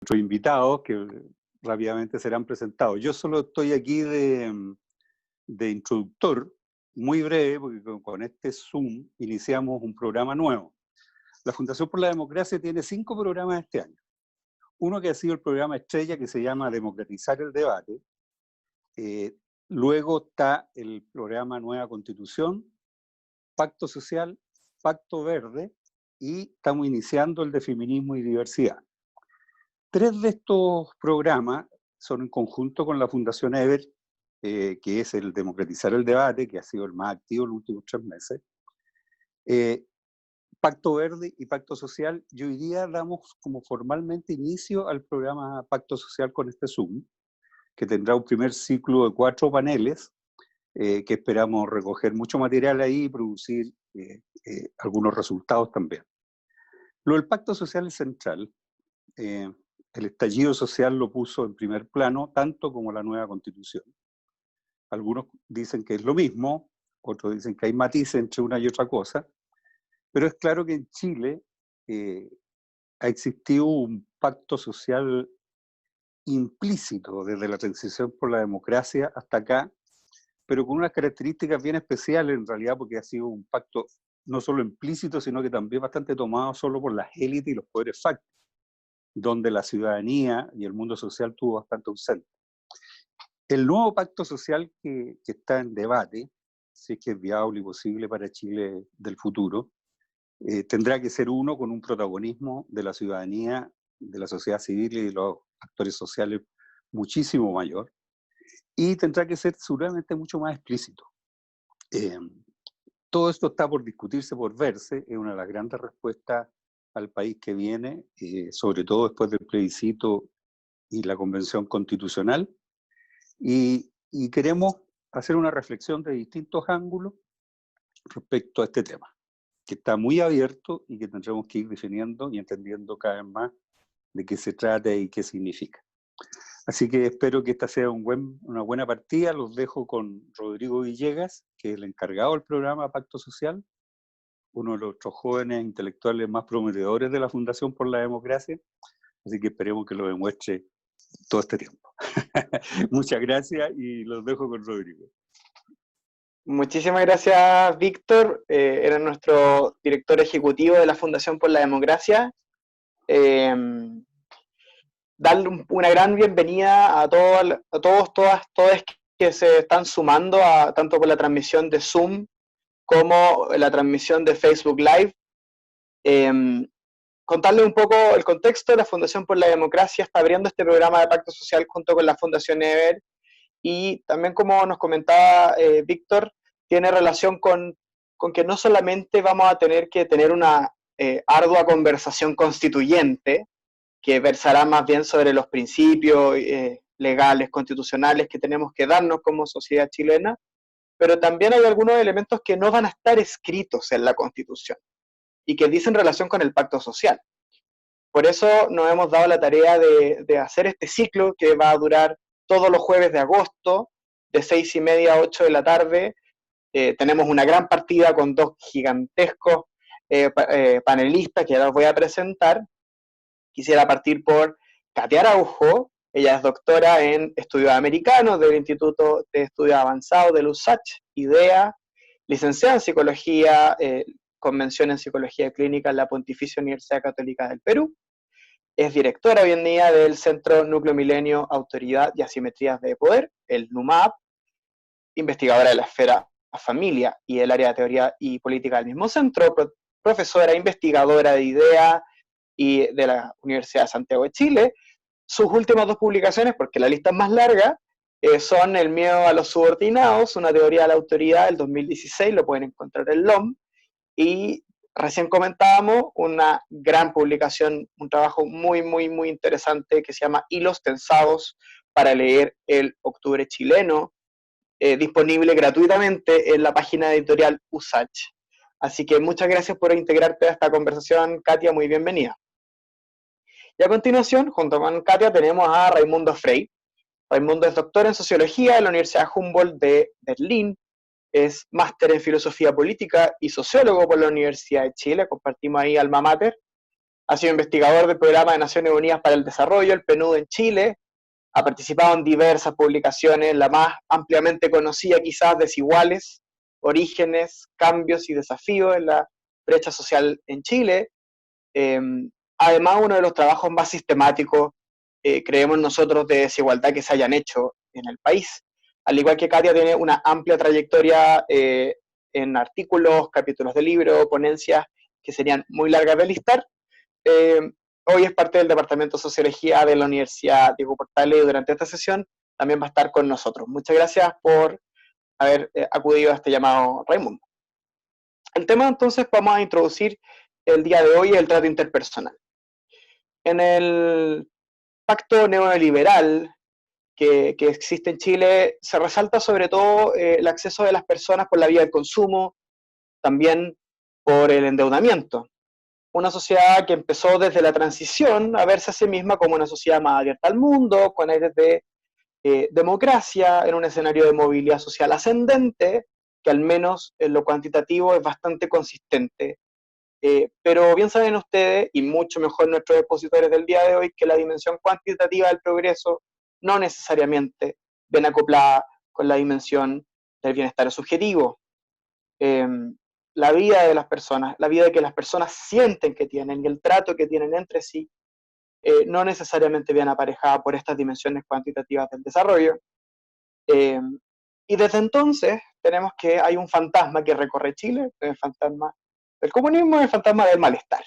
nuestros invitados que rápidamente serán presentados. Yo solo estoy aquí de introductor, muy breve, porque con este Zoom iniciamos un programa nuevo. La Fundación por la Democracia tiene 5 programas este año. Uno que ha sido el programa estrella, que se llama Democratizar el Debate. Luego está el programa Nueva Constitución, Pacto Social, Pacto Verde, y estamos iniciando el de Feminismo y Diversidad. 3 de estos programas son en conjunto con la Fundación Eber, que es el Democratizar el Debate, que ha sido el más activo en los últimos 3 meses. Pacto Verde y Pacto Social, y hoy día damos como formalmente inicio al programa Pacto Social con este Zoom, que tendrá un primer ciclo de 4 paneles, que esperamos recoger mucho material ahí y producir algunos resultados también. Lo del Pacto Social es central. El estallido social lo puso en primer plano, tanto como la nueva Constitución. Algunos dicen que es lo mismo, otros dicen que hay matices entre una y otra cosa, pero es claro que en Chile ha existido un pacto social implícito desde la transición por la democracia hasta acá, pero con unas características bien especiales en realidad, porque ha sido un pacto no solo implícito, sino que también bastante tomado solo por las élites y los poderes fácticos, donde la ciudadanía y el mundo social tuvo bastante ausente. El nuevo pacto social que está en debate, si es que es viable y posible para Chile del futuro, tendrá que ser uno con un protagonismo de la ciudadanía, de la sociedad civil y de los actores sociales muchísimo mayor, y tendrá que ser seguramente mucho más explícito. Todo esto está por discutirse, por verse, es una de las grandes respuestas al país que viene, sobre todo después del plebiscito y la convención constitucional, y queremos hacer una reflexión de distintos ángulos respecto a este tema, que está muy abierto y que tendremos que ir definiendo y entendiendo cada vez más de qué se trata y qué significa. Así que espero que esta sea una buena partida. Los dejo con Rodrigo Villegas, que es el encargado del programa Pacto Social, uno de los otros jóvenes intelectuales más prometedores de la Fundación por la Democracia, así que esperemos que lo demuestre todo este tiempo. Muchas gracias y los dejo con Rodrigo. Muchísimas gracias, Víctor. Era nuestro director ejecutivo de la Fundación por la Democracia. Darle una gran bienvenida a todos, todas que se están sumando, tanto por la transmisión de Zoom como la transmisión de Facebook Live. Contarles un poco el contexto. La Fundación por la Democracia está abriendo este programa de Pacto Social junto con la Fundación Eber, y también, como nos comentaba Víctor, tiene relación con que no solamente vamos a tener que tener una ardua conversación constituyente, que versará más bien sobre los principios legales, constitucionales que tenemos que darnos como sociedad chilena, pero también hay algunos elementos que no van a estar escritos en la Constitución y que dicen relación con el pacto social. Por eso nos hemos dado la tarea de hacer este ciclo que va a durar todos los jueves de agosto, de 6:30 a 8 de la tarde. Tenemos una gran partida con 2 gigantescos panelistas que ya los voy a presentar. Quisiera partir por Katia Araujo. Ella es doctora en Estudios Americanos del Instituto de Estudios Avanzados de USACH, IDEA, licenciada en Psicología, Convención en Psicología Clínica en la Pontificia Universidad Católica del Perú. Es directora hoy en día del Centro Núcleo Milenio, Autoridad y Asimetrías de Poder, el NUMAP, investigadora de la esfera familia y el área de teoría y política del mismo centro, profesora investigadora de IDEA y de la Universidad de Santiago de Chile. Sus últimas 2 publicaciones, porque la lista es más larga, son El miedo a los subordinados, una teoría de la autoridad del 2016, lo pueden encontrar en LOM, y recién comentábamos una gran publicación, un trabajo muy, muy, muy interesante que se llama Hilos tensados para leer el octubre chileno, disponible gratuitamente en la página editorial USACH. Así que muchas gracias por integrarte a esta conversación, Katia, muy bienvenida. Y a continuación, junto con Katia, tenemos a Raimundo Frey. Raimundo es doctor en Sociología en la Universidad Humboldt de Berlín, es máster en Filosofía Política y sociólogo por la Universidad de Chile, compartimos ahí alma mater. Ha sido investigador del Programa de Naciones Unidas para el Desarrollo, el PNUD en Chile. Ha participado en diversas publicaciones, la más ampliamente conocida quizás Desiguales, Orígenes, Cambios y Desafíos en la brecha social en Chile. Eh, Además, uno de los trabajos más sistemáticos, creemos nosotros, de desigualdad que se hayan hecho en el país. Al igual que Katia, tiene una amplia trayectoria en artículos, capítulos de libros, ponencias que serían muy largas de listar. Eh, Hoy es parte del Departamento de Sociología de la Universidad Diego Portales y durante esta sesión también va a estar con nosotros. Muchas gracias por haber acudido a este llamado, Raimundo. El tema entonces vamos a introducir el día de hoy, el trato interpersonal. En el pacto neoliberal que existe en Chile se resalta sobre todo el acceso de las personas por la vía del consumo, también por el endeudamiento. Una sociedad que empezó desde la transición a verse a sí misma como una sociedad más abierta al mundo, con aires de democracia, en un escenario de movilidad social ascendente, que al menos en lo cuantitativo es bastante consistente. Pero bien saben ustedes, y mucho mejor nuestros expositores del día de hoy, que la dimensión cuantitativa del progreso no necesariamente ven acoplada con la dimensión del bienestar subjetivo. Eh, la vida de las personas, la vida que las personas sienten que tienen y el trato que tienen entre sí, no necesariamente viene aparejada por estas dimensiones cuantitativas del desarrollo. Eh, y desde entonces tenemos que hay un fantasma que recorre Chile, el fantasma del comunismo y el fantasma del malestar.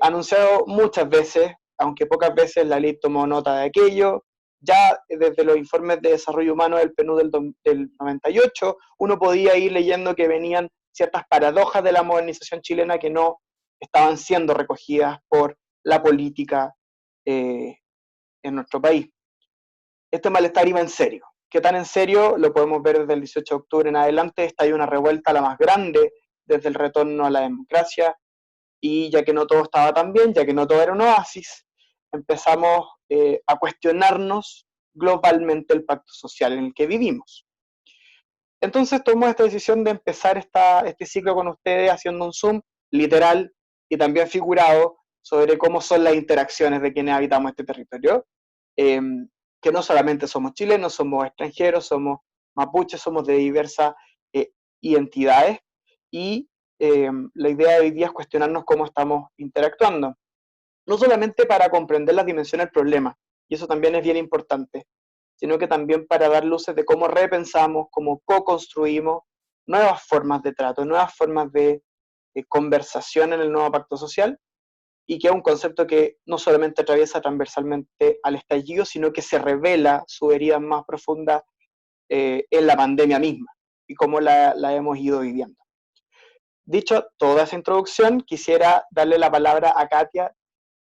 Anunciado muchas veces, aunque pocas veces la ley tomó nota de aquello. Ya desde los informes de desarrollo humano del PNUD del 98, uno podía ir leyendo que venían ciertas paradojas de la modernización chilena que no estaban siendo recogidas por la política en nuestro país. Este malestar iba en serio. ¿Qué tan en serio? Lo podemos ver desde el 18 de octubre en adelante. Esta hay una revuelta la más grande desde el retorno a la democracia, y ya que no todo estaba tan bien, ya que no todo era un oasis, empezamos a cuestionarnos globalmente el pacto social en el que vivimos. Entonces tomó esta decisión de empezar este ciclo con ustedes haciendo un zoom literal y también figurado sobre cómo son las interacciones de quienes habitamos este territorio, eh, que no solamente somos chilenos, somos extranjeros, somos mapuches, somos de diversas identidades, y la idea de hoy día es cuestionarnos cómo estamos interactuando, no solamente para comprender las dimensiones del problema, y eso también es bien importante, sino que también para dar luces de cómo repensamos, cómo co-construimos nuevas formas de trato, nuevas formas de conversación en el nuevo pacto social, y que es un concepto que no solamente atraviesa transversalmente al estallido, sino que se revela su herida más profunda en la pandemia misma, y cómo la hemos ido viviendo. Dicho toda esa introducción, quisiera darle la palabra a Katia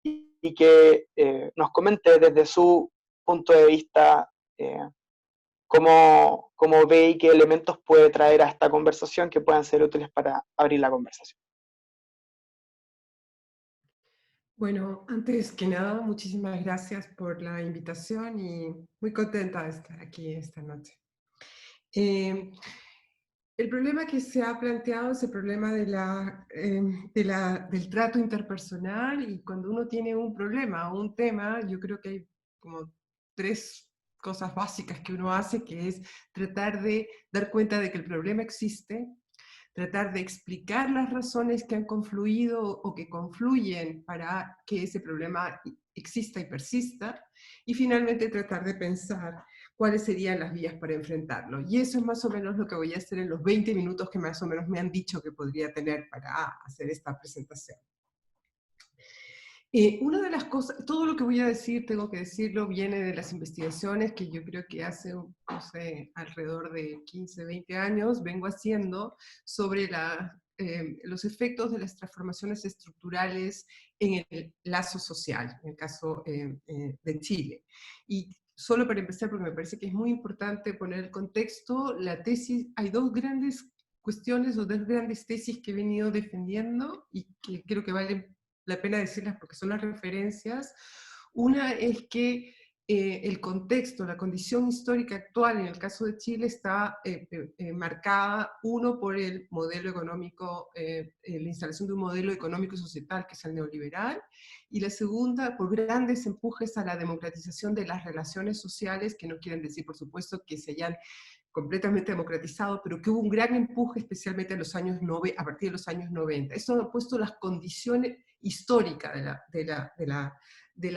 y que nos comente desde su punto de vista cómo ve y qué elementos puede traer a esta conversación que puedan ser útiles para abrir la conversación. Bueno, antes que nada, muchísimas gracias por la invitación y muy contenta de estar aquí esta noche. El problema que se ha planteado es el problema del trato interpersonal, y cuando uno tiene un problema o un tema, yo creo que hay como tres cosas básicas que uno hace, que es tratar de dar cuenta de que el problema existe, tratar de explicar las razones que han confluido o que confluyen para que ese problema exista y persista, y finalmente tratar de pensar cuáles serían las vías para enfrentarlo. Y eso es más o menos lo que voy a hacer en los 20 minutos que más o menos me han dicho que podría tener para hacer esta presentación. Una de las cosas, todo lo que voy a decir, tengo que decirlo, viene de las investigaciones que yo creo que hace, no sé, alrededor de 15, 20 años vengo haciendo sobre los efectos de las transformaciones estructurales en el lazo social, en el caso de Chile. Y solo para empezar, porque me parece que es muy importante poner el contexto, la tesis, hay dos grandes cuestiones o dos grandes tesis que he venido defendiendo y que creo que valen la pena decirlas porque son las referencias. Una es que el contexto, la condición histórica actual en el caso de Chile está marcada, uno, por el modelo económico, la instalación de un modelo económico y societal que es el neoliberal, y la segunda, por grandes empujes a la democratización de las relaciones sociales, que no quieren decir, por supuesto, que se hayan completamente democratizado, pero que hubo un gran empuje especialmente a partir de los años 90. Esto ha puesto las condiciones históricas de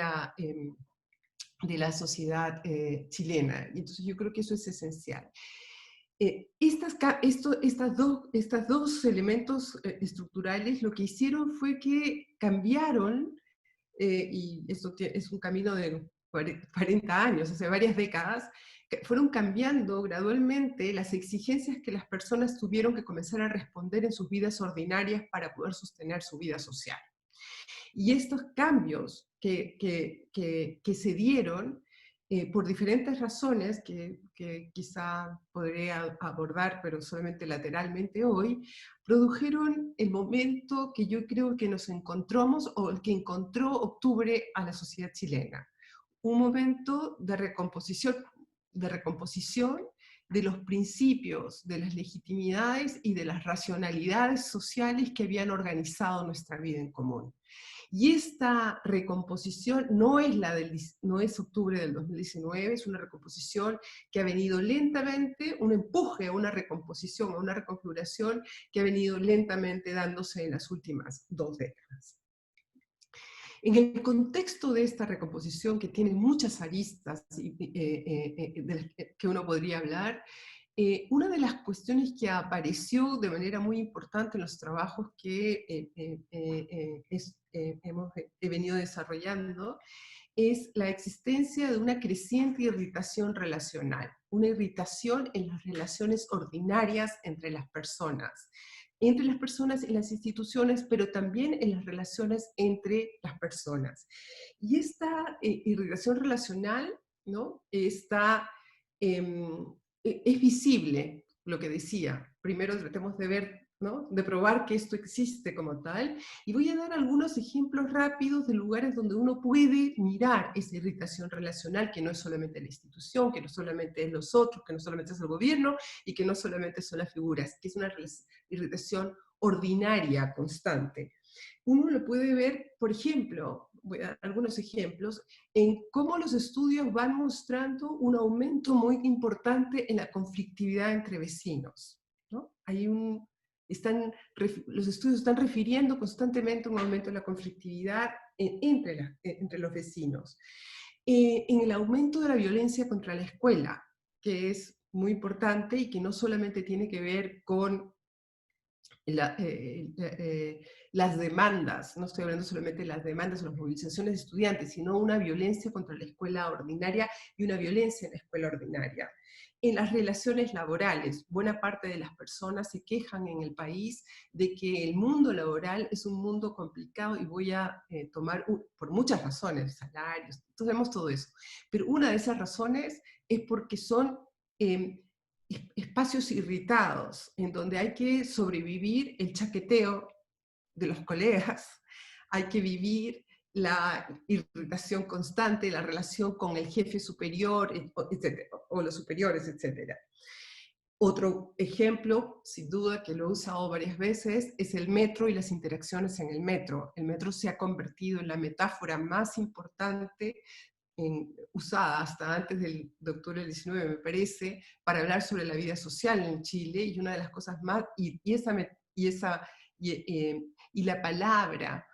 la sociedad chilena. Y entonces yo creo que eso es esencial. Estos dos elementos estructurales lo que hicieron fue que cambiaron, y esto es un camino de 40 años, hace varias décadas, que fueron cambiando gradualmente las exigencias que las personas tuvieron que comenzar a responder en sus vidas ordinarias para poder sostener su vida social. Y estos cambios que se dieron por diferentes razones que quizá podré abordar, pero solamente lateralmente hoy, produjeron el momento que yo creo que nos encontramos, o el que encontró octubre a la sociedad chilena. Un momento de recomposición de los principios, de las legitimidades y de las racionalidades sociales que habían organizado nuestra vida en común. Y esta recomposición no es octubre del 2019, es una recomposición que ha venido lentamente, un empuje a una recomposición, a una reconfiguración que ha venido lentamente dándose en las últimas 2 décadas. En el contexto de esta recomposición, que tiene muchas aristas de las que uno podría hablar, una de las cuestiones que apareció de manera muy importante en los trabajos que he venido desarrollando es la existencia de una creciente irritación relacional, una irritación en las relaciones ordinarias entre las personas y las instituciones, pero también en las relaciones entre las personas. Y esta irritación relacional, ¿no? Es visible, lo que decía. Primero tratemos de ver, ¿no? De probar que esto existe como tal, y voy a dar algunos ejemplos rápidos de lugares donde uno puede mirar esa irritación relacional, que no es solamente la institución, que no solamente es los otros, que no solamente es el gobierno, y que no solamente son las figuras, que es una irritación ordinaria, constante. Uno lo puede ver, por ejemplo, voy a dar algunos ejemplos, en cómo los estudios van mostrando un aumento muy importante en la conflictividad entre vecinos, ¿no? Los estudios están refiriendo constantemente un aumento en la conflictividad entre los vecinos. En el aumento de la violencia contra la escuela, que es muy importante y que no solamente tiene que ver con las demandas, no estoy hablando solamente de las demandas o las movilizaciones de estudiantes, sino una violencia contra la escuela ordinaria y una violencia en la escuela ordinaria. En las relaciones laborales, buena parte de las personas se quejan en el país de que el mundo laboral es un mundo complicado, y voy a tomar por muchas razones, salarios, vemos todo eso, pero una de esas razones es porque son espacios irritados, en donde hay que sobrevivir el chaqueteo de los colegas, hay que vivir la irritación constante, la relación con el jefe superior, etcétera, o los superiores, etc. Otro ejemplo, sin duda, que lo he usado varias veces, es el metro y las interacciones en el metro. El metro se ha convertido en la metáfora más importante usada hasta antes del de octubre del 19, me parece, para hablar sobre la vida social en Chile, y una de las cosas más, y la palabra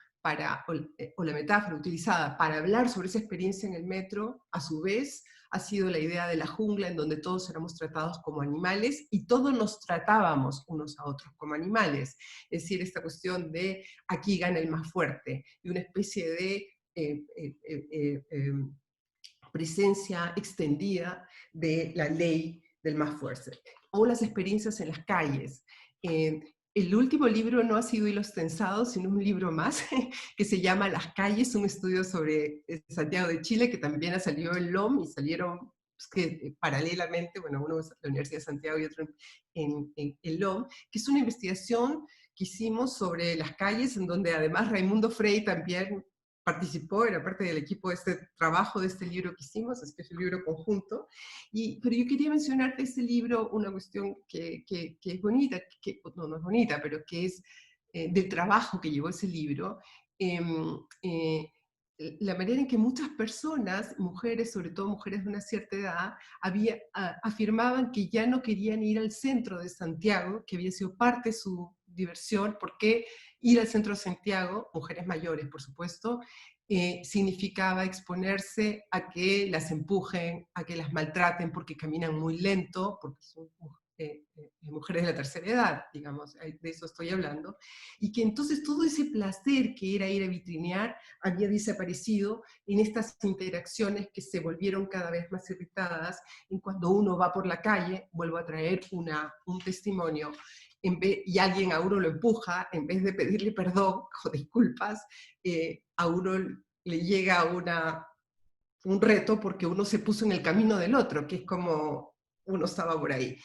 o la metáfora utilizada para hablar sobre esa experiencia en el metro, a su vez, ha sido la idea de la jungla, en donde todos éramos tratados como animales, y todos nos tratábamos unos a otros como animales. Es decir, esta cuestión de aquí gana el más fuerte, y una especie de presencia extendida de la ley del más fuerte. O las experiencias en las calles. El último libro no ha sido Hilos Tensados, sino un libro más, que se llama Las calles, un estudio sobre Santiago de Chile, que también salió en LOM, y salieron paralelamente, bueno, uno es la Universidad de Santiago y otro en LOM, que es una investigación que hicimos sobre las calles, en donde además Raimundo Frey también participó, era parte del equipo de este trabajo, de este libro que hicimos, es que es un libro conjunto. Pero yo quería mencionar de este libro una cuestión que es bonita, que no es bonita, pero que es del trabajo que llevó ese libro. La manera en que muchas personas, mujeres, sobre todo mujeres de una cierta edad, afirmaban que ya no querían ir al centro de Santiago, que había sido parte de su diversión, porque ir al centro de Santiago, mujeres mayores por supuesto, significaba exponerse a que las empujen, a que las maltraten porque caminan muy lento, porque son mujeres de la tercera edad, digamos, de eso estoy hablando, y que entonces todo ese placer que era ir a vitrinear había desaparecido en estas interacciones que se volvieron cada vez más irritadas, en cuando uno va por la calle, vuelvo a traer un testimonio, y alguien a uno lo empuja, en vez de pedirle perdón o disculpas, a uno le llega un reto porque uno se puso en el camino del otro, que es como uno estaba por ahí.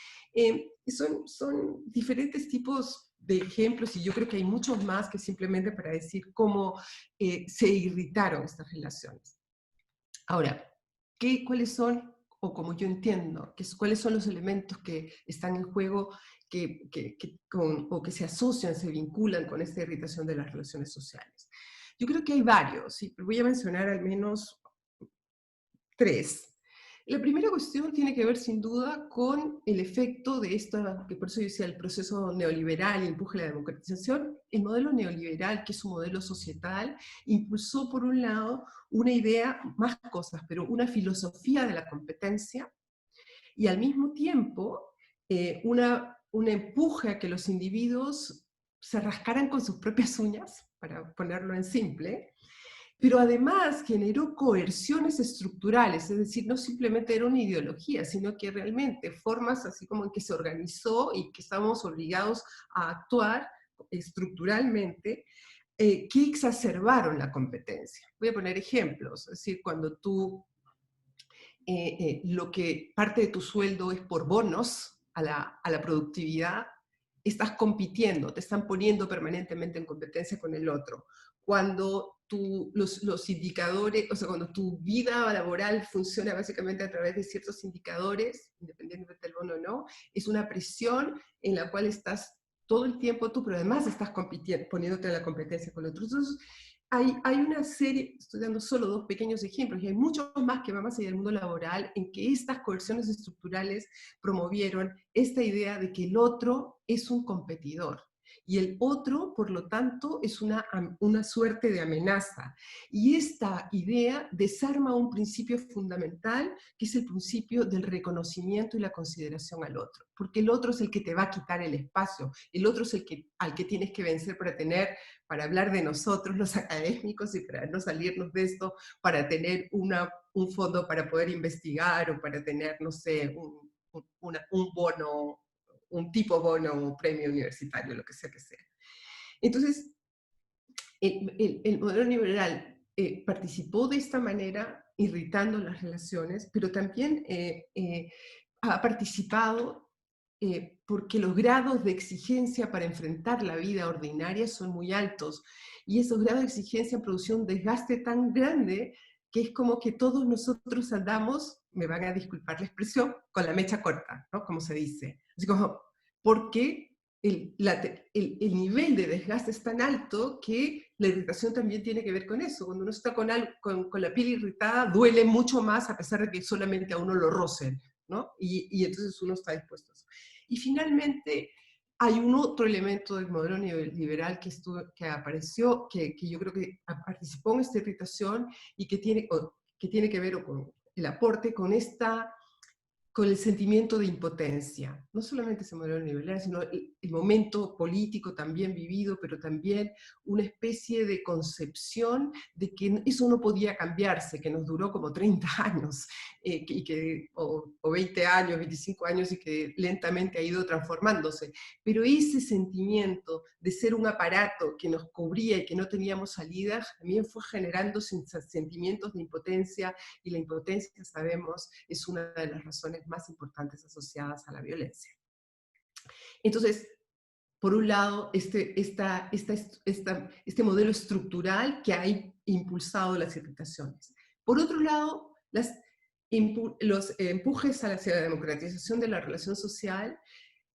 Son diferentes tipos de ejemplos, y yo creo que hay muchos más que simplemente para decir cómo se irritaron estas relaciones. Ahora, ¿cuáles son, o como yo entiendo, cuáles son los elementos que están en juego o que se asocian, se vinculan con esta irritación de las relaciones sociales? Yo creo que hay varios, y voy a mencionar al menos 3. La primera cuestión tiene que ver sin duda con el efecto de esto, que por eso yo decía el proceso neoliberal, empuje a la democratización. El modelo neoliberal, que es un modelo societal, impulsó por un lado una idea, más cosas, pero una filosofía de la competencia, y al mismo tiempo un empuje a que los individuos se rascaran con sus propias uñas, para ponerlo en simple, pero además generó coerciones estructurales, es decir, no simplemente era una ideología, sino que realmente formas así como en que se organizó y que estábamos obligados a actuar estructuralmente, que exacerbaron la competencia. Voy a poner ejemplos, es decir, cuando tú, lo que parte de tu sueldo es por bonos a la productividad, estás compitiendo, te están poniendo permanentemente en competencia con el otro. Cuando los indicadores, o sea, cuando tu vida laboral funciona básicamente a través de ciertos indicadores, independientemente del bono o no, es una presión en la cual estás todo el tiempo tú, pero además estás compitiendo, poniéndote en la competencia con otros. Entonces, hay una serie, estoy dando solo 2 pequeños ejemplos, y hay muchos más que van más allá del mundo laboral, en que estas coerciones estructurales promovieron esta idea de que el otro es un competidor, y el otro, por lo tanto, es una suerte de amenaza. Y esta idea desarma un principio fundamental, que es el principio del reconocimiento y la consideración al otro, porque el otro es el que te va a quitar el espacio, el otro es al que tienes que vencer para hablar de nosotros los académicos, y para no salirnos de esto, para tener un fondo para poder investigar, o para tener, no sé, un bono, un tipo bono o premio universitario, lo que sea que sea. Entonces, el modelo liberal participó de esta manera, irritando las relaciones, pero también ha participado porque los grados de exigencia para enfrentar la vida ordinaria son muy altos, y esos grados de exigencia han producido un desgaste tan grande que es como que todos nosotros andamos, me van a disculpar la expresión, con la mecha corta, ¿no? Como se dice. Así como, porque el nivel de desgaste es tan alto que la irritación también tiene que ver con eso. Cuando uno está con la piel irritada, duele mucho más, a pesar de que solamente a uno lo rocen, ¿no? Y entonces uno está dispuesto a eso. Y finalmente, hay un otro elemento del modelo neoliberal que apareció, que yo creo que participó en esta irritación, y que tiene que ver con el aporte, con el sentimiento de impotencia. No solamente ese modelo neoliberal, sino el momento político también vivido, pero también una especie de concepción de que eso no podía cambiarse, que nos duró como 30 años, o 20 años, 25 años, y que lentamente ha ido transformándose. Pero ese sentimiento de ser un aparato que nos cubría y que no teníamos salidas, también fue generando sentimientos de impotencia, y la impotencia, sabemos, es una de las razones más importantes asociadas a la violencia. Entonces, por un lado, este modelo estructural que hay impulsado las irritaciones. Por otro lado, los empujes hacia la democratización de la relación social,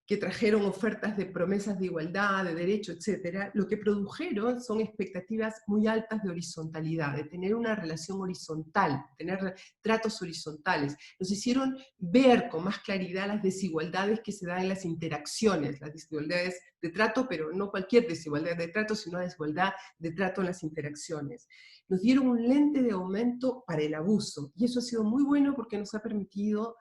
que trajeron ofertas de promesas de igualdad, de derecho, etcétera, lo que produjeron son expectativas muy altas de horizontalidad, de tener una relación horizontal, tener tratos horizontales. Nos hicieron ver con más claridad las desigualdades que se dan en las interacciones, las desigualdades de trato, pero no cualquier desigualdad de trato, sino la desigualdad de trato en las interacciones. Nos dieron un lente de aumento para el abuso, y eso ha sido muy bueno porque nos ha permitido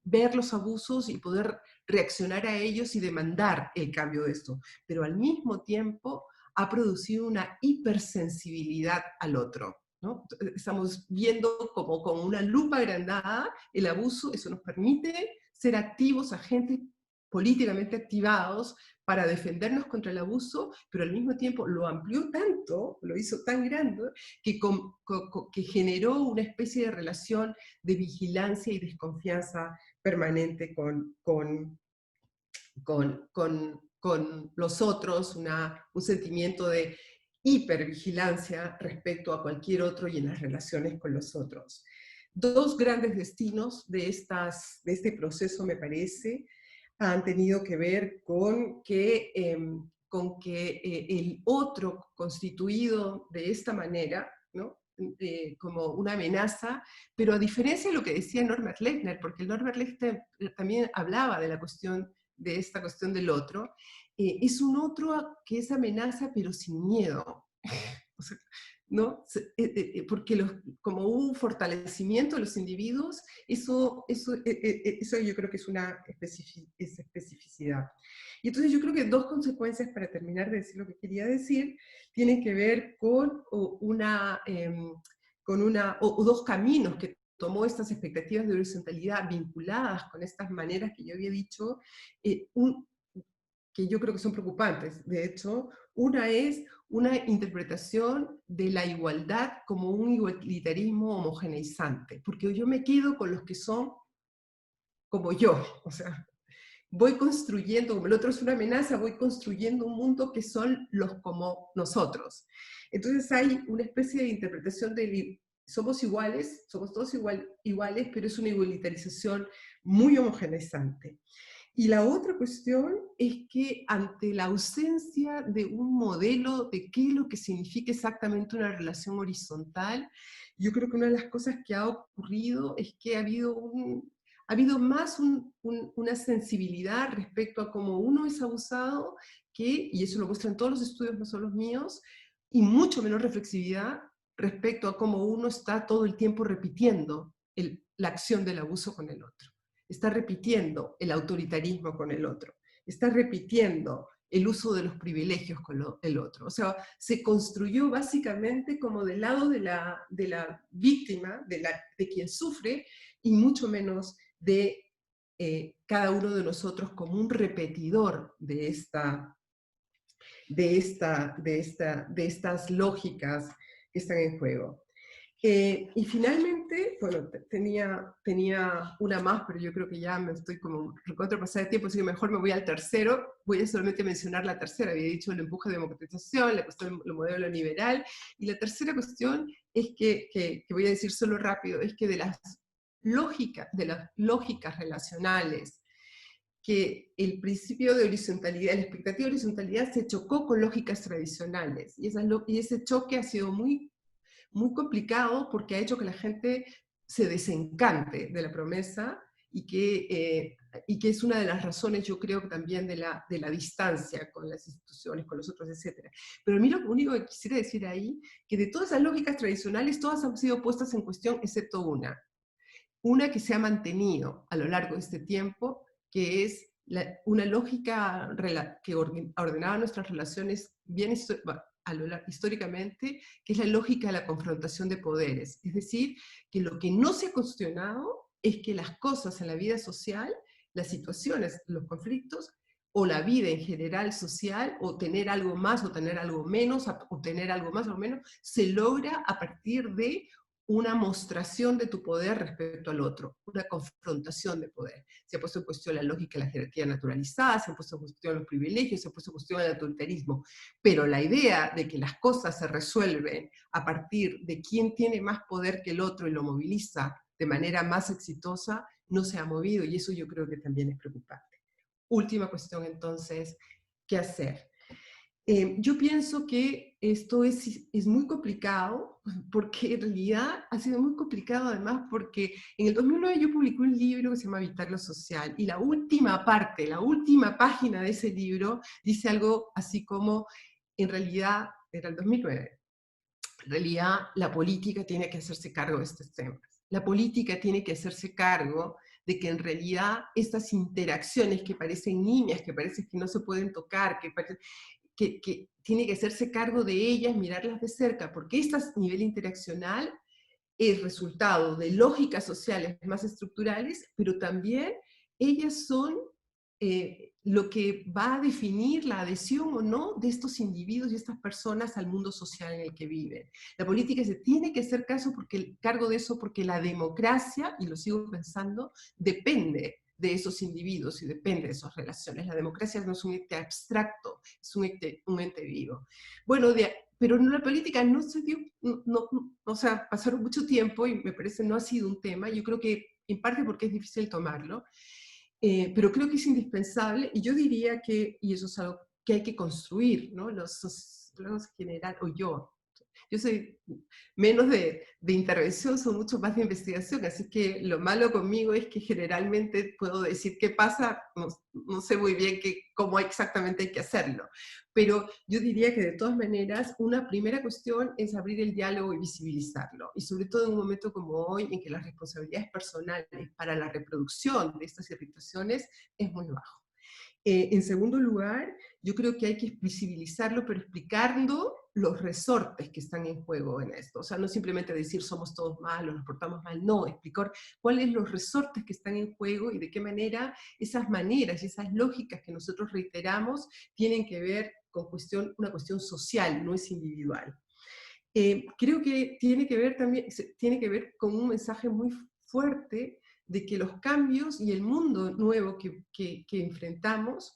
ver los abusos y poder reaccionar a ellos y demandar el cambio de esto. Pero al mismo tiempo ha producido una hipersensibilidad al otro, ¿no? Estamos viendo como con una lupa agrandada el abuso. Eso nos permite ser activos, agentes políticamente activados para defendernos contra el abuso, pero al mismo tiempo lo amplió tanto, lo hizo tan grande, que generó una especie de relación de vigilancia y desconfianza permanente con los otros, un sentimiento de hipervigilancia respecto a cualquier otro y en las relaciones con los otros. Dos grandes destinos de este proceso, me parece, han tenido que ver con que el otro constituido de esta manera, ¿no? Como una amenaza, pero a diferencia de lo que decía Norbert Lechner, porque Norbert Lechner también hablaba de esta cuestión del otro, es un otro que es amenaza pero sin miedo. O sea, ¿no? Porque como hubo un fortalecimiento de los individuos, eso yo creo que es una especificidad. Y entonces yo creo que dos consecuencias, para terminar de decir lo que quería decir, tienen que ver con dos caminos que tomó estas expectativas de horizontalidad vinculadas con estas maneras que yo había dicho, que yo creo que son preocupantes. De hecho, una es una interpretación de la igualdad como un igualitarismo homogeneizante, porque yo me quedo con los que son como yo, o sea, voy construyendo, como el otro es una amenaza, voy construyendo un mundo que son los como nosotros. Entonces hay una especie de interpretación de somos iguales, somos todos iguales, pero es una igualitarización muy homogeneizante. Y la otra cuestión es que ante la ausencia de un modelo de qué es lo que significa exactamente una relación horizontal, yo creo que una de las cosas que ha ocurrido es que ha habido más una sensibilidad respecto a cómo uno es abusado, y eso lo muestran todos los estudios, no son los míos, y mucho menos reflexividad respecto a cómo uno está todo el tiempo repitiendo la acción del abuso con el otro. Está repitiendo el autoritarismo con el otro, está repitiendo el uso de los privilegios con el otro. O sea, se construyó básicamente como del lado de la víctima, de quien sufre, y mucho menos de cada uno de nosotros como un repetidor de estas lógicas que están en juego. Y finalmente, bueno, tenía una más, pero yo creo que ya me estoy como recontrapasada de tiempo, así que mejor me voy al tercero. Voy a solamente mencionar la tercera. Había dicho el empuje de democratización, la cuestión del modelo liberal, y la tercera cuestión es que voy a decir solo rápido, es que de las lógicas relacionales, que el principio de horizontalidad, la expectativa de horizontalidad se chocó con lógicas tradicionales, y ese choque ha sido muy complicado porque ha hecho que la gente se desencante de la promesa y que es una de las razones, yo creo, también de la distancia con las instituciones, con los otros, etc. Pero a mí lo único que quisiera decir ahí, que de todas esas lógicas tradicionales, todas han sido puestas en cuestión, excepto una que se ha mantenido a lo largo de este tiempo, que es una lógica que ordenaba nuestras relaciones bien históricamente, que es la lógica de la confrontación de poderes. Es decir, que lo que no se ha cuestionado es que las cosas en la vida social, las situaciones, los conflictos, o la vida en general social, o tener algo más o tener algo menos, o tener algo más o menos, se logra a partir de una mostración de tu poder respecto al otro, una confrontación de poder. Se ha puesto en cuestión la lógica de la jerarquía naturalizada, se ha puesto en cuestión los privilegios, se ha puesto en cuestión el autoritarismo, pero la idea de que las cosas se resuelven a partir de quién tiene más poder que el otro y lo moviliza de manera más exitosa, no se ha movido, y eso yo creo que también es preocupante. Última cuestión entonces, ¿qué hacer? Yo pienso que esto es muy complicado, porque en realidad ha sido muy complicado además porque en el 2009 yo publiqué un libro que se llama Habitar lo Social, y la última parte, la última página de ese libro dice algo así como, en realidad, era el 2009, en realidad la política tiene que hacerse cargo de estos temas. La política tiene que hacerse cargo de que en realidad estas interacciones que parecen niñas, que parecen que no se pueden tocar, que tiene que hacerse cargo de ellas, mirarlas de cerca, porque este nivel interaccional es resultado de lógicas sociales más estructurales, pero también ellas son lo que va a definir la adhesión o no de estos individuos y estas personas al mundo social en el que viven. La política se tiene que hacer cargo de eso porque la democracia, y lo sigo pensando, depende de esos individuos y depende de esas relaciones. La democracia no es un ente abstracto, es un ente vivo. Bueno, pero en la política no se dio, o sea, pasaron mucho tiempo y me parece no ha sido un tema. Yo creo que en parte porque es difícil tomarlo, pero creo que es indispensable, y yo diría que, y eso es algo que hay que construir, ¿no? Los sociólogos general, o yo soy menos de intervención, son mucho más de investigación, así que lo malo conmigo es que generalmente puedo decir qué pasa, no sé muy bien cómo exactamente hay que hacerlo, pero yo diría que de todas maneras una primera cuestión es abrir el diálogo y visibilizarlo, y sobre todo en un momento como hoy en que las responsabilidades personales para la reproducción de estas irritaciones es muy bajo. En segundo lugar, yo creo que hay que visibilizarlo, pero explicando los resortes que están en juego en esto. O sea, no simplemente decir somos todos malos, nos portamos mal, no, explicar cuáles son los resortes que están en juego y de qué manera esas maneras y esas lógicas que nosotros reiteramos tienen que ver con una cuestión social, no es individual. Creo que tiene que ver con un mensaje muy fuerte de que los cambios y el mundo nuevo que enfrentamos,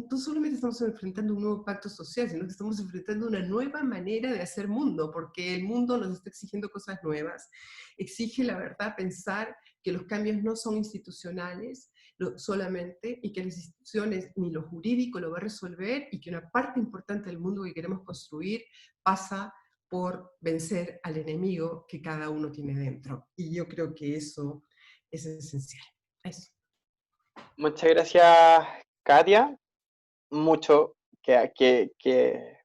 no solamente estamos enfrentando un nuevo pacto social, sino que estamos enfrentando una nueva manera de hacer mundo, porque el mundo nos está exigiendo cosas nuevas. Exige, la verdad, pensar que los cambios no son institucionales solamente, y que las instituciones ni lo jurídico lo va a resolver, y que una parte importante del mundo que queremos construir pasa por vencer al enemigo que cada uno tiene dentro. Y yo creo que eso es esencial. Eso. Muchas gracias, Katia. Mucho que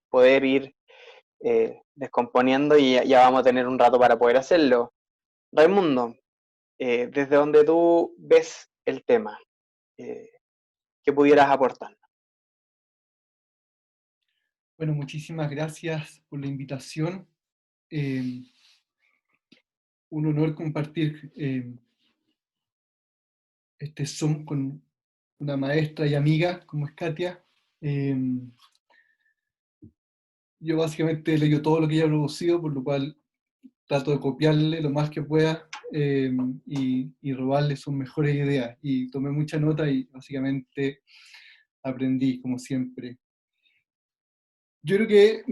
poder ir descomponiendo, y ya vamos a tener un rato para poder hacerlo. Raimundo, desde donde tú ves el tema, ¿qué pudieras aportar? Bueno, muchísimas gracias por la invitación. Un honor compartir este Zoom con una maestra y amiga como es Katia. Yo básicamente he leído todo lo que ella ha producido, por lo cual trato de copiarle lo más que pueda y robarle sus mejores ideas. Y tomé mucha nota y básicamente aprendí, como siempre. Yo creo que,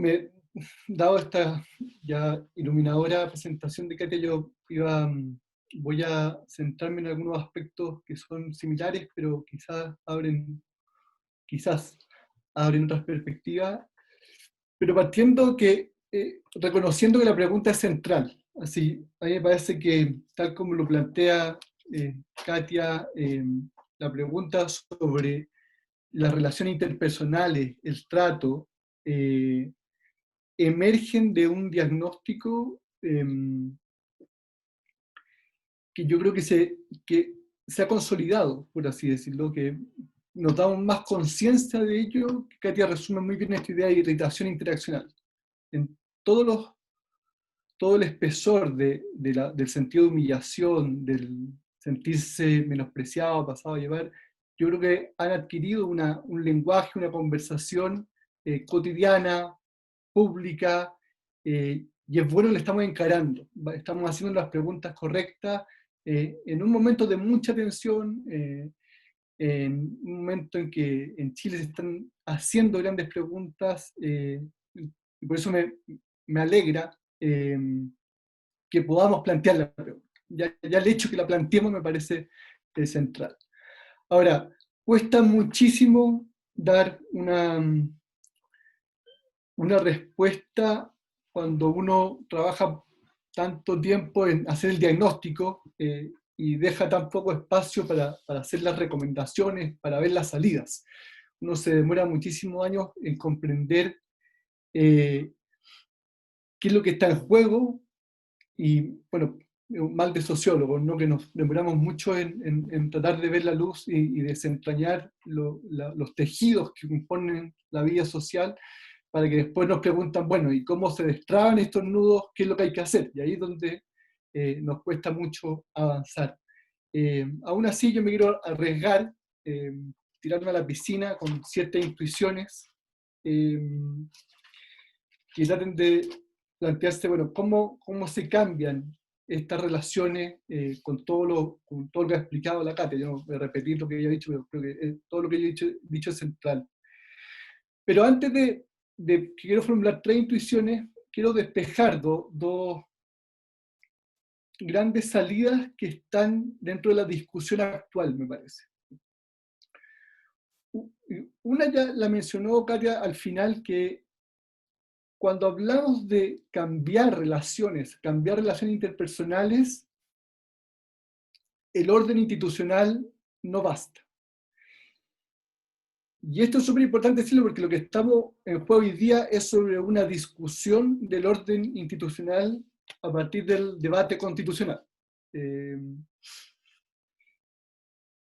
dado esta ya iluminadora presentación de Katia, yo voy a centrarme en algunos aspectos que son similares, pero quizás abren otras perspectivas, pero reconociendo que la pregunta es central. Así, a mí me parece que, tal como lo plantea Katia, la pregunta sobre las relaciones interpersonales, el trato, emergen de un diagnóstico que yo creo que se ha consolidado, por así decirlo, que nos damos más conciencia de ello. Katia resume muy bien esta idea de irritación interaccional. En todo el espesor del sentido de humillación, del sentirse menospreciado, pasado a llevar, yo creo que han adquirido un lenguaje, una conversación cotidiana, pública, y es bueno, le estamos encarando, estamos haciendo las preguntas correctas, en un momento de mucha tensión, en un momento en que en Chile se están haciendo grandes preguntas, y por eso me alegra que podamos plantear la pregunta. Ya el hecho que la planteemos me parece central. Ahora, cuesta muchísimo dar una respuesta cuando uno trabaja tanto tiempo en hacer el diagnóstico y deja tan poco espacio para hacer las recomendaciones, para ver las salidas. Uno se demora muchísimos años en comprender qué es lo que está en juego, y bueno, un mal de sociólogos, ¿no? Que nos demoramos mucho en tratar de ver la luz y desentrañar los tejidos que componen la vida social, para que después nos preguntan, bueno, ¿y cómo se destraban estos nudos? ¿Qué es lo que hay que hacer? Y ahí es donde nos cuesta mucho avanzar. Aún así yo me quiero arriesgar, tirarme a la piscina con ciertas intuiciones que traten de plantearse, bueno, cómo se cambian estas relaciones con todo lo que ha explicado la Katia. Yo no voy a repetir lo que ella ha dicho, pero creo que todo lo que ella ha dicho es central. Pero antes de que quiero formular 3 intuiciones, quiero despejar dos grandes salidas que están dentro de la discusión actual, me parece. Una ya la mencionó Katia al final, que cuando hablamos de cambiar relaciones interpersonales, el orden institucional no basta. Y esto es súper importante decirlo, porque lo que estamos en juego hoy día es sobre una discusión del orden institucional a partir del debate constitucional.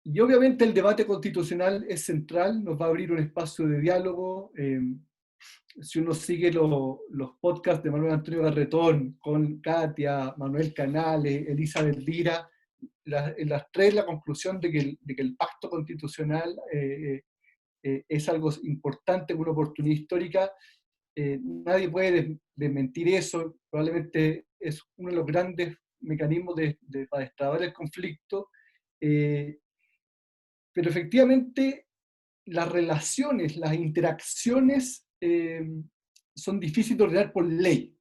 Y obviamente el debate constitucional es central, nos va a abrir un espacio de diálogo. Si uno sigue los podcasts de Manuel Antonio Garretón, con Katia, Manuel Canales, Elizabeth Lira, en las 3 la conclusión de que el pacto constitucional es algo importante, una oportunidad histórica. Nadie puede desmentir eso, probablemente es uno de los grandes mecanismos para destrabar el conflicto, pero efectivamente las relaciones, las interacciones son difíciles de ordenar por ley.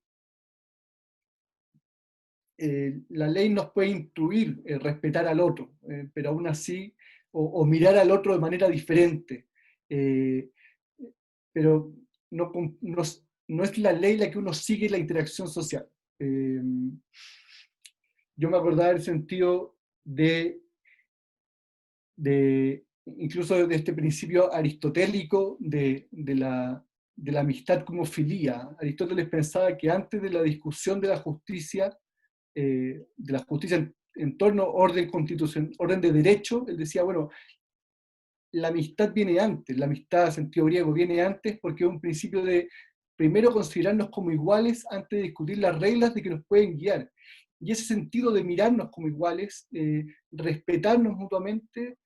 La ley nos puede instruir, respetar al otro, pero aún así, o mirar al otro de manera diferente. Pero no es la ley la que uno sigue la interacción social. Yo me acordaba del sentido incluso de este principio aristotélico de la amistad como filía. Aristóteles pensaba que antes de la discusión de la justicia en torno a orden de derecho, él decía, bueno, la amistad viene antes, la amistad en sentido griego viene antes, porque es un principio de primero considerarnos como iguales antes de discutir las reglas de que nos pueden guiar. Y ese sentido de mirarnos como iguales, respetarnos mutuamente,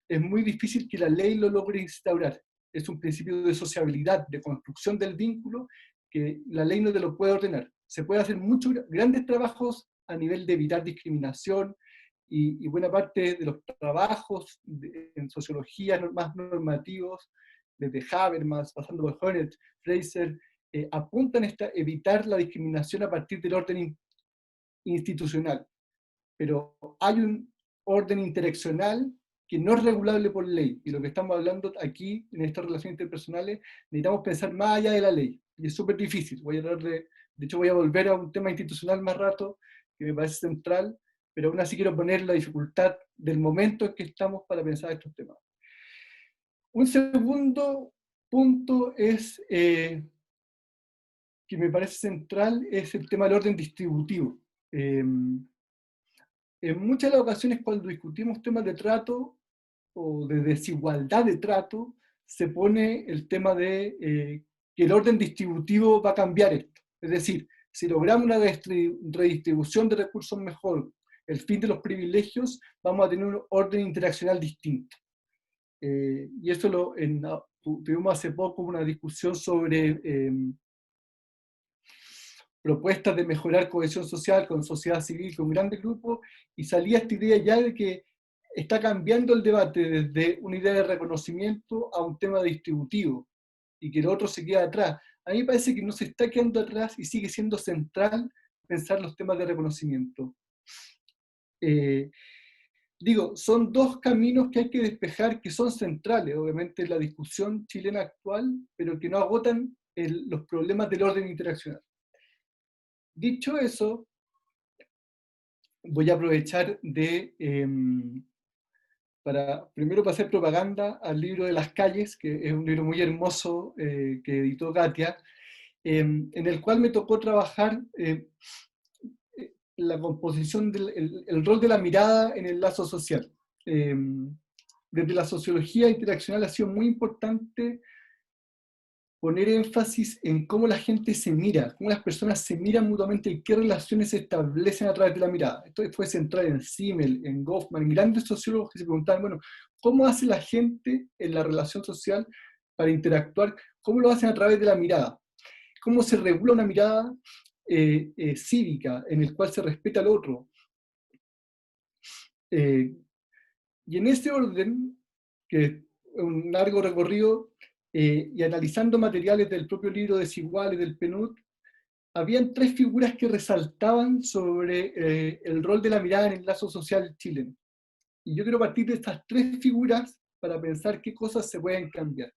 es muy difícil que la ley lo logre instaurar. Es un principio de sociabilidad, de construcción del vínculo, que la ley no te lo puede ordenar. Se puede hacer muchos grandes trabajos a nivel de evitar discriminación, y buena parte de los trabajos en sociología más normativos, desde Habermas, pasando por Honneth, Fraser, apuntan a evitar la discriminación a partir del orden institucional. Pero hay un orden interaccional que no es regulable por ley, y lo que estamos hablando aquí, en estas relaciones interpersonales, necesitamos pensar más allá de la ley, y es súper difícil. De hecho voy a volver a un tema institucional más rato, que me parece central, pero aún así quiero poner la dificultad del momento en que estamos para pensar estos temas. Un segundo punto es, que me parece central, es el tema del orden distributivo. En muchas de las ocasiones cuando discutimos temas de trato o de desigualdad de trato, se pone el tema de que el orden distributivo va a cambiar esto. Es decir, si logramos una redistribución de recursos mejor, el fin de los privilegios, vamos a tener un orden interaccional distinto. Y esto tuvimos hace poco una discusión sobre propuestas de mejorar cohesión social con sociedad civil, con grandes grupos, y salía esta idea ya de que está cambiando el debate desde una idea de reconocimiento a un tema distributivo, y que el otro se queda atrás. A mí me parece que no se está quedando atrás y sigue siendo central pensar los temas de reconocimiento. Digo, son dos caminos que hay que despejar que son centrales, obviamente, en la discusión chilena actual, pero que no agotan los problemas del orden interaccional. Dicho eso, voy a aprovechar primero para hacer propaganda al libro de las calles, que es un libro muy hermoso que editó Katia, en el cual me tocó trabajar la composición el rol de la mirada en el lazo social. Desde la sociología interaccional ha sido muy importante poner énfasis en cómo la gente se mira, cómo las personas se miran mutuamente y qué relaciones se establecen a través de la mirada. Esto fue central en Simmel, en Goffman, en grandes sociólogos que se preguntaban, bueno, ¿cómo hace la gente en la relación social para interactuar? ¿Cómo lo hacen a través de la mirada? ¿Cómo se regula una mirada cívica en el cual se respeta al otro? Y en ese orden, que es un largo recorrido, y analizando materiales del propio libro Desiguales del PNUD, habían tres figuras que resaltaban sobre el rol de la mirada en el lazo social chileno. Y yo quiero partir de estas tres figuras para pensar qué cosas se pueden cambiar.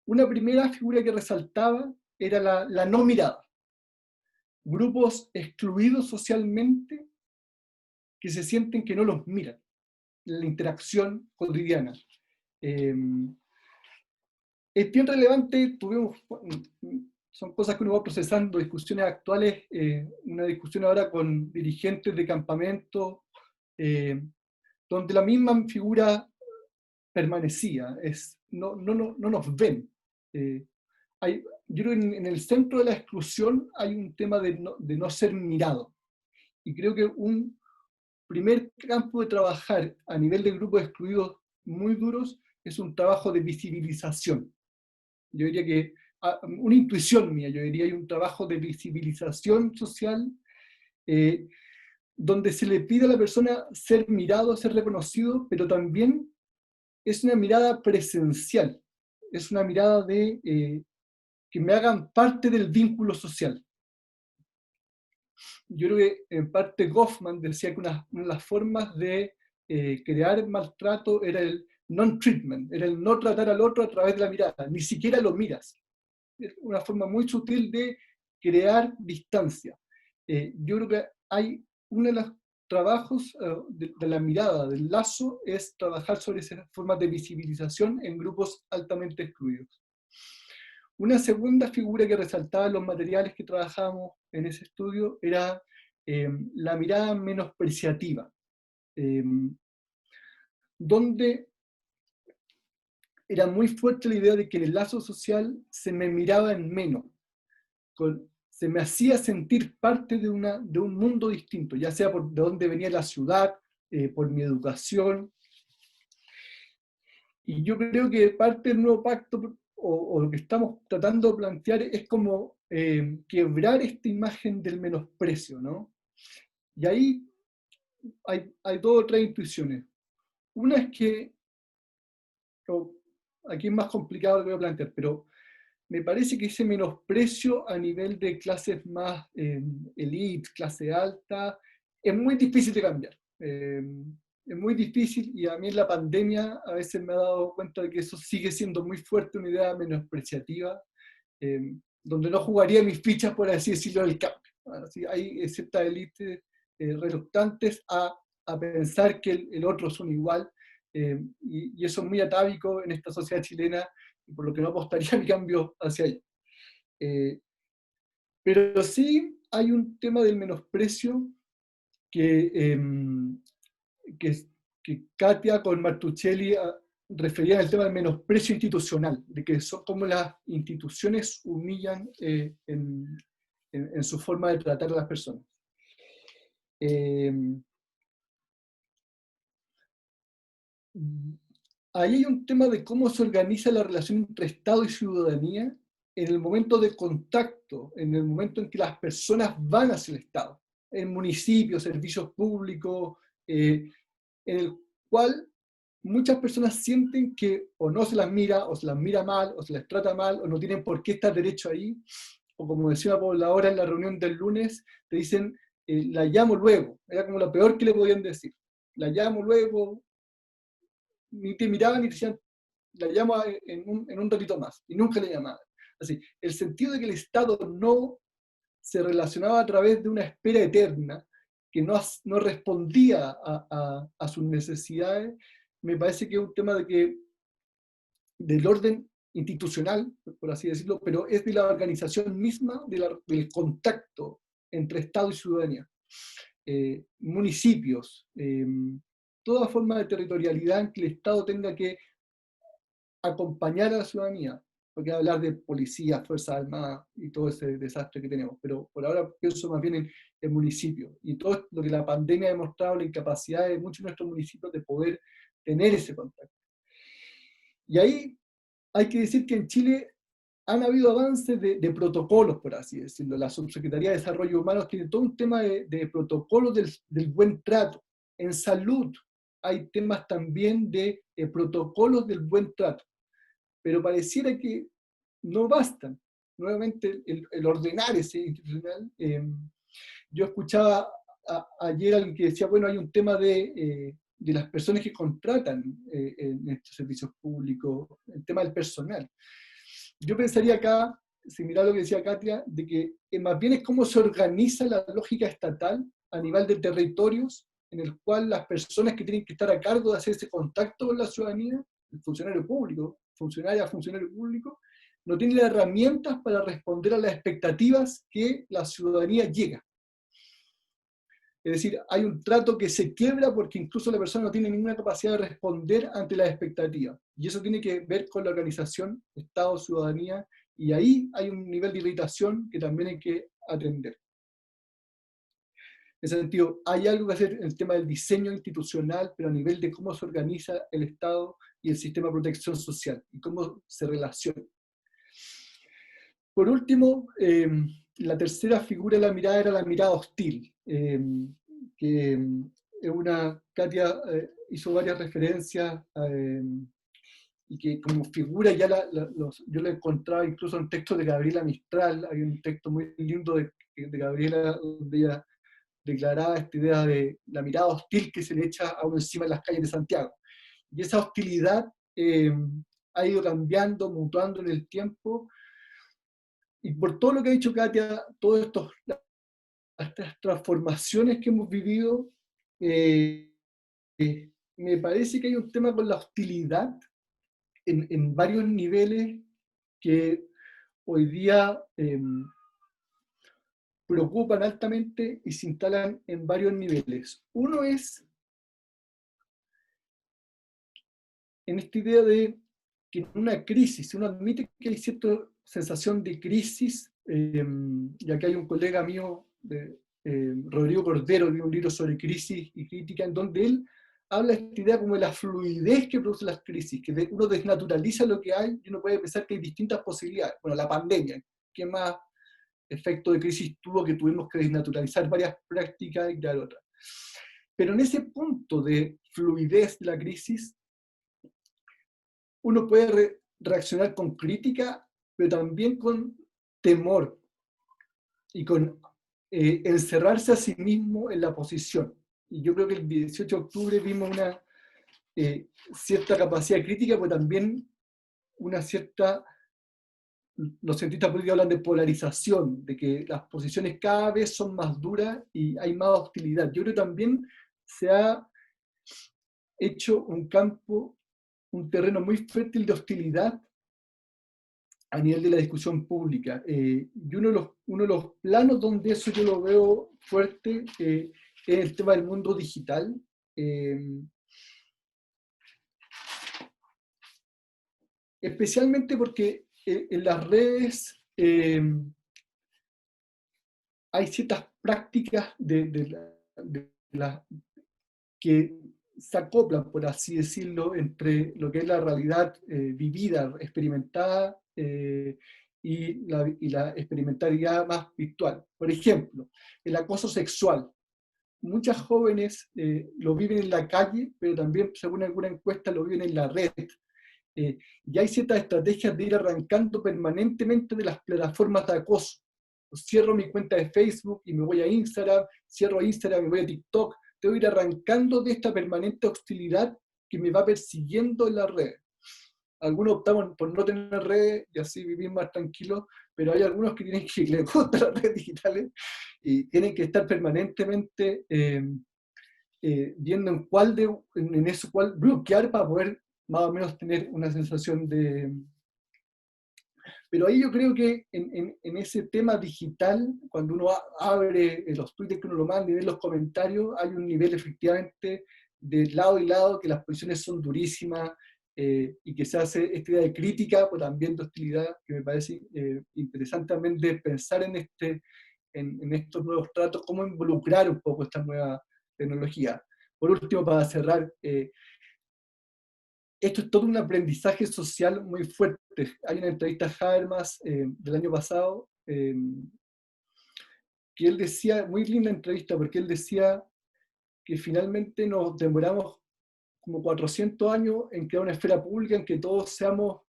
Una primera figura que resaltaba era la no mirada. Grupos excluidos socialmente que se sienten que no los miran en la interacción cotidiana. Es bien relevante, son cosas que uno va procesando, discusiones actuales, una discusión ahora con dirigentes de campamentos, donde la misma figura permanecía, no nos ven. Yo creo que en el centro de la exclusión hay un tema de no ser mirado. Y creo que un primer campo de trabajar a nivel de grupos excluidos muy duros es un trabajo de visibilización. Yo diría que, una intuición mía, yo diría, hay un trabajo de visibilización social donde se le pide a la persona ser mirado, ser reconocido, pero también es una mirada presencial, es una mirada de que me hagan parte del vínculo social. Yo creo que en parte Goffman decía que una de las formas de crear maltrato era el non-treatment, era el no tratar al otro a través de la mirada, ni siquiera lo miras. Es una forma muy sutil de crear distancia. Yo creo que hay uno de los trabajos de la mirada, del lazo, es trabajar sobre esas formas de visibilización en grupos altamente excluidos. Una segunda figura que resaltaba en los materiales que trabajábamos en ese estudio era la mirada menospreciativa, donde era muy fuerte la idea de que en el lazo social se me miraba en menos, se me hacía sentir parte de un mundo distinto, ya sea por de dónde venía la ciudad, por mi educación. Y yo creo que parte del nuevo pacto, o lo que estamos tratando de plantear, es como quebrar esta imagen del menosprecio, ¿no? Y ahí hay dos o tres intuiciones. Una es que, aquí es más complicado lo que voy a plantear, pero me parece que ese menosprecio a nivel de clases más elite, clase alta, es muy difícil de cambiar. Es muy difícil, y a mí en la pandemia a veces me he dado cuenta de que eso sigue siendo muy fuerte, una idea menospreciativa, donde no jugaría mis fichas, por así decirlo, del cambio. Así, hay ciertas élites reluctantes a pensar que el otro son igual, y eso es muy atávico en esta sociedad chilena, y por lo que no apostaría a mi cambio hacia allá. Pero sí hay un tema del menosprecio que Katia con Martuchelli referían al tema del menosprecio institucional, de que son como las instituciones humillan en su forma de tratar a las personas. Ahí hay un tema de cómo se organiza la relación entre Estado y ciudadanía, en el momento de contacto, en el momento en que las personas van hacia el Estado, en municipios, servicios públicos, en el cual muchas personas sienten que o no se las mira, o se las mira mal, o se les trata mal, o no tienen por qué estar derecho ahí, o como decía una pobladora en la reunión del lunes, te dicen, la llamo luego, era como lo peor que le podían decir, la llamo luego, ni te miraban ni te decían, la llamo en un ratito más, y nunca le llamaban. Así, el sentido de que el Estado no se relacionaba a través de una espera eterna, que no respondía a sus necesidades, me parece que es un tema del orden institucional, por así decirlo, pero es de la organización misma del contacto entre Estado y ciudadanía. Municipios, toda forma de territorialidad en que el Estado tenga que acompañar a la ciudadanía, porque hablar de policía, Fuerzas Armadas y todo ese desastre que tenemos, pero por ahora pienso más bien en municipios, y todo lo que la pandemia ha demostrado, la incapacidad de muchos de nuestros municipios de poder tener ese contacto. Y ahí hay que decir que en Chile han habido avances de protocolos, por así decirlo. La Subsecretaría de Desarrollo Humano tiene todo un tema de protocolos del buen trato. En salud hay temas también de protocolos del buen trato. Pero pareciera que no bastan. Nuevamente, el ordenar ese institucional. Yo escuchaba ayer a alguien que decía, bueno, hay un tema de las personas que contratan en estos servicios públicos, el tema del personal. Yo pensaría acá, similar a lo que decía Katia, de que más bien es cómo se organiza la lógica estatal a nivel de territorios, en el cual las personas que tienen que estar a cargo de hacer ese contacto con la ciudadanía, el funcionario público, funcionario público, no tienen las herramientas para responder a las expectativas que la ciudadanía llega. Es decir, hay un trato que se quiebra porque incluso la persona no tiene ninguna capacidad de responder ante las expectativas. Y eso tiene que ver con la organización Estado-ciudadanía, y ahí hay un nivel de irritación que también hay que atender. En ese sentido, hay algo que hacer en el tema del diseño institucional, pero a nivel de cómo se organiza el Estado y el sistema de protección social, y cómo se relaciona. Por último, la tercera figura de la mirada era la mirada hostil, que es Katia hizo varias referencias, y que como figura ya yo la encontraba incluso en textos de Gabriela Mistral. Hay un texto muy lindo de Gabriela donde ella declaraba esta idea de la mirada hostil que se le echa a uno encima en las calles de Santiago. Y esa hostilidad ha ido cambiando, mutuando en el tiempo, y por todo lo que ha dicho Katia, todas estas transformaciones que hemos vivido, me parece que hay un tema con la hostilidad en varios niveles que hoy día preocupan altamente y se instalan en varios niveles. Uno es en esta idea de que en una crisis, uno admite que hay cierta sensación de crisis, y aquí hay un colega mío, Rodrigo Cordero, de un libro sobre crisis y crítica, en donde él habla de esta idea como de la fluidez que produce las crisis, que uno desnaturaliza lo que hay y uno puede pensar que hay distintas posibilidades. Bueno, la pandemia, ¿qué más efecto de crisis tuvo que tuvimos que desnaturalizar varias prácticas y crear otras? Pero en ese punto de fluidez de la crisis, uno puede reaccionar con crítica, pero también con temor y con encerrarse a sí mismo en la posición. Y yo creo que el 18 de octubre vimos una cierta capacidad crítica, pero también una cierta, los cientistas políticos hablan de polarización, de que las posiciones cada vez son más duras y hay más hostilidad. Yo creo que también se ha hecho un campo, un terreno muy fértil de hostilidad a nivel de la discusión pública. Y uno de los planos donde eso yo lo veo fuerte es el tema del mundo digital. Especialmente porque en las redes hay ciertas prácticas que se acoplan, por así decirlo, entre lo que es la realidad vivida, experimentada, y y la experimentalidad más virtual. Por ejemplo, el acoso sexual. Muchas jóvenes lo viven en la calle, pero también, según alguna encuesta, lo viven en la red. Y hay ciertas estrategias de ir arrancando permanentemente de las plataformas de acoso. Cierro mi cuenta de Facebook y me voy a Instagram, cierro Instagram y me voy a TikTok. Tengo que ir arrancando de esta permanente hostilidad que me va persiguiendo en las redes. Algunos optamos por no tener redes y así vivir más tranquilos, pero hay algunos que tienen que les gustan las redes digitales y tienen que estar permanentemente viendo en eso cuál bloquear para poder más o menos tener una sensación de... Pero ahí yo creo que en ese tema digital, cuando uno abre los tweets que uno lo manda y ve los comentarios, hay un nivel efectivamente de lado y lado que las posiciones son durísimas y que se hace esta idea de crítica, pero también de hostilidad, que me parece interesante también de pensar en estos nuevos tratos, cómo involucrar un poco esta nueva tecnología. Por último, para cerrar, esto es todo un aprendizaje social muy fuerte. Hay una entrevista a Habermas del año pasado, que él decía, muy linda entrevista, porque él decía que finalmente nos demoramos como 400 años en crear una esfera pública en que todos seamos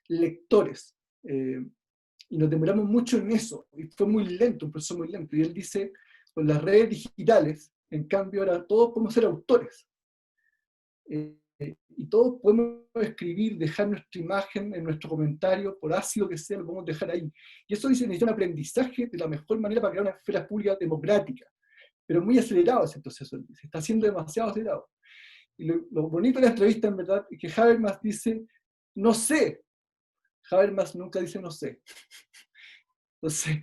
lectores. Y nos demoramos mucho en eso, y fue muy lento, un proceso muy lento. Y él dice, con las redes digitales, en cambio ahora todos podemos ser autores. Y todos podemos escribir, dejar nuestra imagen en nuestro comentario, por ácido que sea, lo podemos dejar ahí. Y eso dice, necesita un aprendizaje de la mejor manera para crear una esfera pública democrática. Pero muy acelerado ese proceso, se está haciendo demasiado acelerado. Y lo bonito de la entrevista, en verdad, es que Habermas dice, no sé. Habermas nunca dice no sé. Entonces,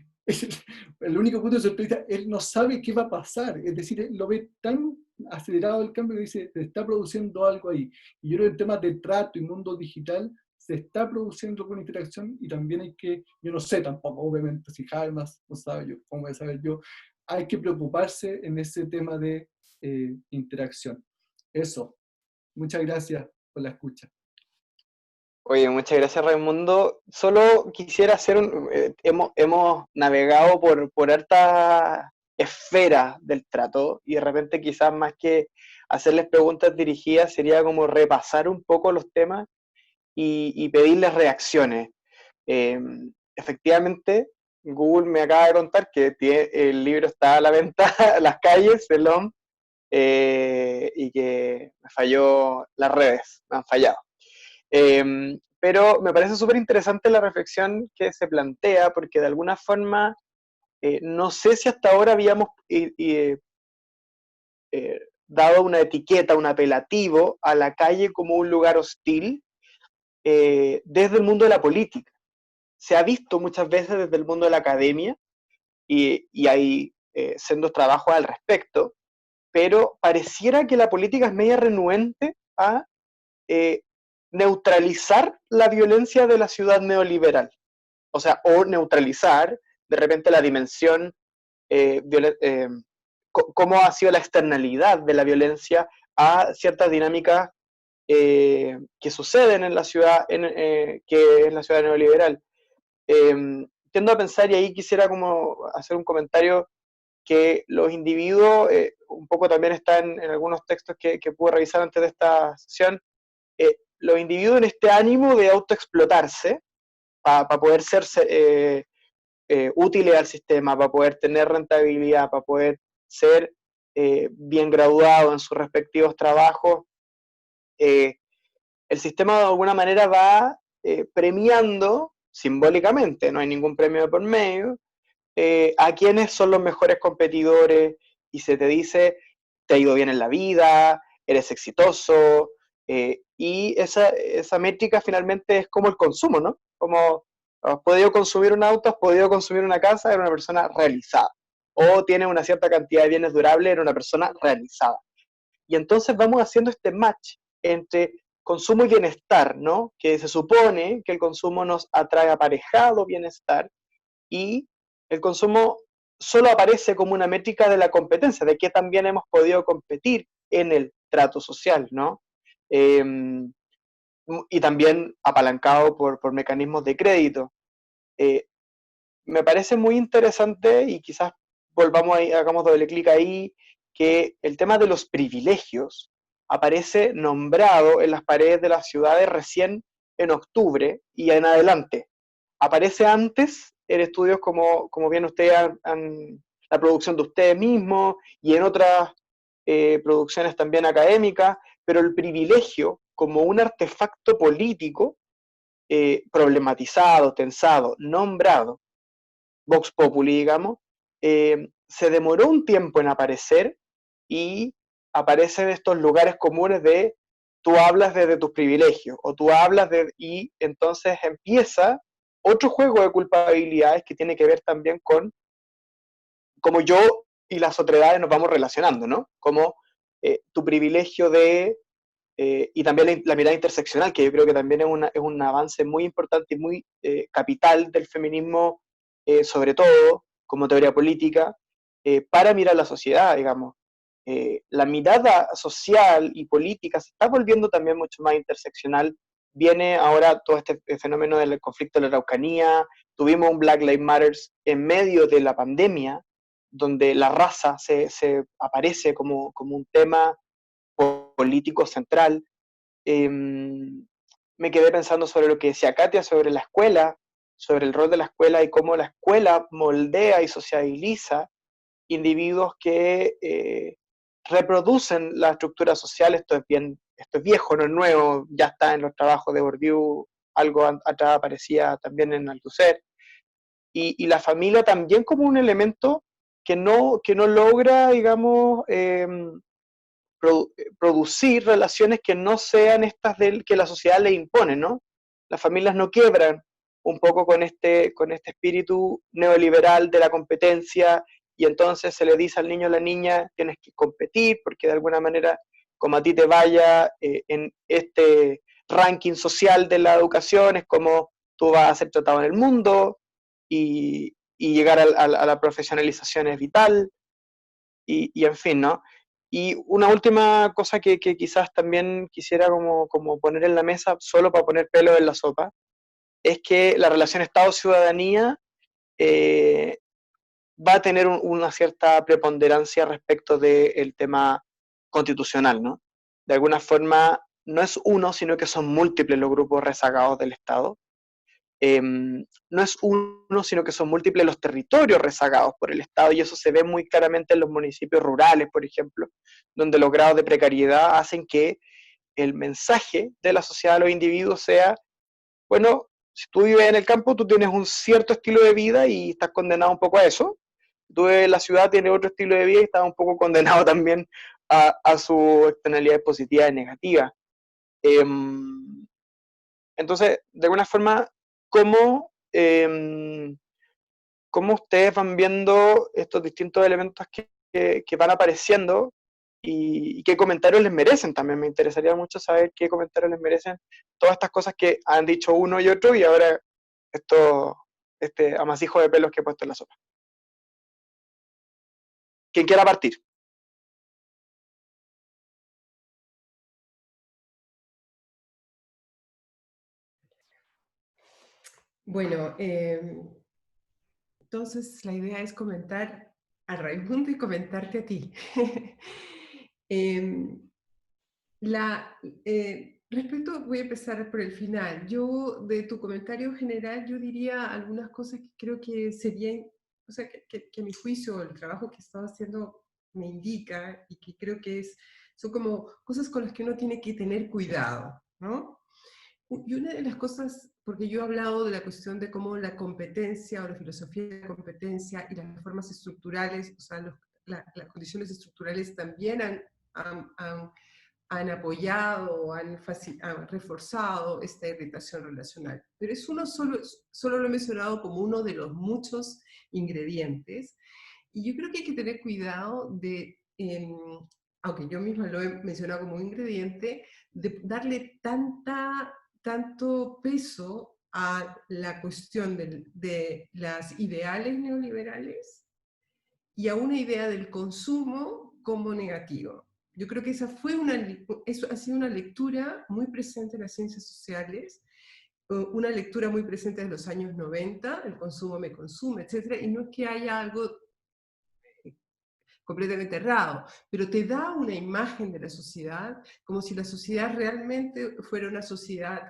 el único punto de su entrevista, él no sabe qué va a pasar. Es decir, él lo ve tan acelerado el cambio que dice, se está produciendo algo ahí. Y yo creo que en temas de trato y mundo digital, se está produciendo alguna interacción y también hay que, yo no sé tampoco, obviamente, si Habermas no sabe yo, cómo voy a saber yo, hay que preocuparse en ese tema de interacción. Eso. Muchas gracias por la escucha. Oye, muchas gracias, Raimundo. Solo quisiera hacer hemos navegado por hartas esferas del trato y de repente quizás más que hacerles preguntas dirigidas sería como repasar un poco los temas y pedirles reacciones. Efectivamente, Google me acaba de contar que el libro está a la venta en las calles de LOM y que me falló las redes, me han fallado. Pero me parece súper interesante la reflexión que se plantea, porque de alguna forma, no sé si hasta ahora habíamos dado una etiqueta, un apelativo a la calle como un lugar hostil desde el mundo de la política. Se ha visto muchas veces desde el mundo de la academia y hay sendos trabajos al respecto, pero pareciera que la política es media renuente a neutralizar la violencia de la ciudad neoliberal. O sea, o neutralizar de repente la dimensión, cómo ha sido la externalidad de la violencia a ciertas dinámicas que suceden en la ciudad, que en la ciudad neoliberal. Tiendo a pensar, y ahí quisiera como hacer un comentario, que los individuos, un poco también está en algunos textos que pude revisar antes de esta sesión, los individuos en este ánimo de autoexplotarse para poder ser útiles al sistema, para poder tener rentabilidad, para poder ser bien graduados en sus respectivos trabajos, el sistema de alguna manera va premiando simbólicamente, no hay ningún premio de por medio, a quienes son los mejores competidores y se te dice, te ha ido bien en la vida, eres exitoso, y esa métrica finalmente es como el consumo, ¿no? Como has podido consumir un auto, has podido consumir una casa, eres una persona realizada. O tienes una cierta cantidad de bienes durables, eres una persona realizada. Y entonces vamos haciendo este match entre consumo y bienestar, ¿no? Que se supone que el consumo nos atrae aparejado bienestar y el consumo solo aparece como una métrica de la competencia, de que también hemos podido competir en el trato social, ¿no? Y también apalancado por mecanismos de crédito. Me parece muy interesante, y quizás volvamos ahí, hagamos doble clic ahí, que el tema de los privilegios aparece nombrado en las paredes de las ciudades recién en octubre y en adelante. Aparece antes en estudios como bien ustedes la producción de ustedes mismos y en otras producciones también académicas, pero el privilegio como un artefacto político problematizado, tensado, nombrado, Vox Populi, digamos, se demoró un tiempo en aparecer y aparece en estos lugares comunes de tú hablas desde tus privilegios o tú hablas de... y entonces empieza otro juego de culpabilidades que tiene que ver también con cómo yo y las otredades nos vamos relacionando, ¿no? Como tu privilegio de... y también la mirada interseccional, que yo creo que también es un avance muy importante y muy capital del feminismo, sobre todo como teoría política, para mirar la sociedad, digamos. La mirada social y política se está volviendo también mucho más interseccional. Viene ahora todo este fenómeno del conflicto de la Araucanía, tuvimos un Black Lives Matter en medio de la pandemia, donde la raza se aparece como un tema político central. Me quedé pensando sobre lo que decía Katia sobre la escuela, sobre el rol de la escuela y cómo la escuela moldea y sociabiliza individuos que reproducen la estructura social. Esto es viejo, no es nuevo, ya está en los trabajos de Bourdieu, algo atrás aparecía también en Althusser, y la familia también como un elemento que no logra, digamos, producir relaciones que no sean estas que la sociedad le impone, ¿no? Las familias no quiebran un poco con este espíritu neoliberal de la competencia, y entonces se le dice al niño o la niña, tienes que competir, porque de alguna manera, como a ti te vaya en este ranking social de la educación, es como tú vas a ser tratado en el mundo, y llegar a la profesionalización es vital, y en fin, ¿no? Y una última cosa que quizás también quisiera como poner en la mesa, solo para poner pelo en la sopa, es que la relación Estado-ciudadanía va a tener una cierta preponderancia respecto del tema constitucional, ¿no? De alguna forma, no es uno, sino que son múltiples los grupos rezagados del Estado. No es uno, sino que son múltiples los territorios rezagados por el Estado, y eso se ve muy claramente en los municipios rurales, por ejemplo, donde los grados de precariedad hacen que el mensaje de la sociedad a los individuos sea, bueno, si tú vives en el campo, tú tienes un cierto estilo de vida y estás condenado un poco a eso. Si tú vives en la ciudad, tienes otro estilo de vida y estás un poco condenado también a sus externalidades positivas y negativas. Entonces, de alguna forma, ¿cómo, cómo ustedes van viendo estos distintos elementos que van apareciendo y qué comentarios les merecen? También me interesaría mucho saber qué comentarios les merecen todas estas cosas que han dicho uno y otro, y ahora este amasijo de pelos que he puesto en la sopa. ¿Quién quiera partir? Bueno, entonces la idea es comentar a Raimundo y comentarte a ti. La, respecto, voy a empezar por el final. Yo, de tu comentario general, yo diría algunas cosas que creo que serían, o sea, que a mi juicio, el trabajo que he estado haciendo me indica, y que creo que son como cosas con las que uno tiene que tener cuidado, ¿no? Y una de las cosas, porque yo he hablado de la cuestión de cómo la competencia o la filosofía de la competencia y las formas estructurales, o sea, las condiciones estructurales también han apoyado, han reforzado esta irritación relacional. Pero es solo lo he mencionado como uno de los muchos ingredientes. Y yo creo que hay que tener cuidado de, aunque yo misma lo he mencionado como un ingrediente, de darle tanto peso a la cuestión de las ideales neoliberales y a una idea del consumo como negativo. Yo creo que eso ha sido una lectura muy presente en las ciencias sociales, una lectura muy presente de los años 90, el consumo me consume, etc. Y no es que haya algo completamente errado, pero te da una imagen de la sociedad como si la sociedad realmente fuera una sociedad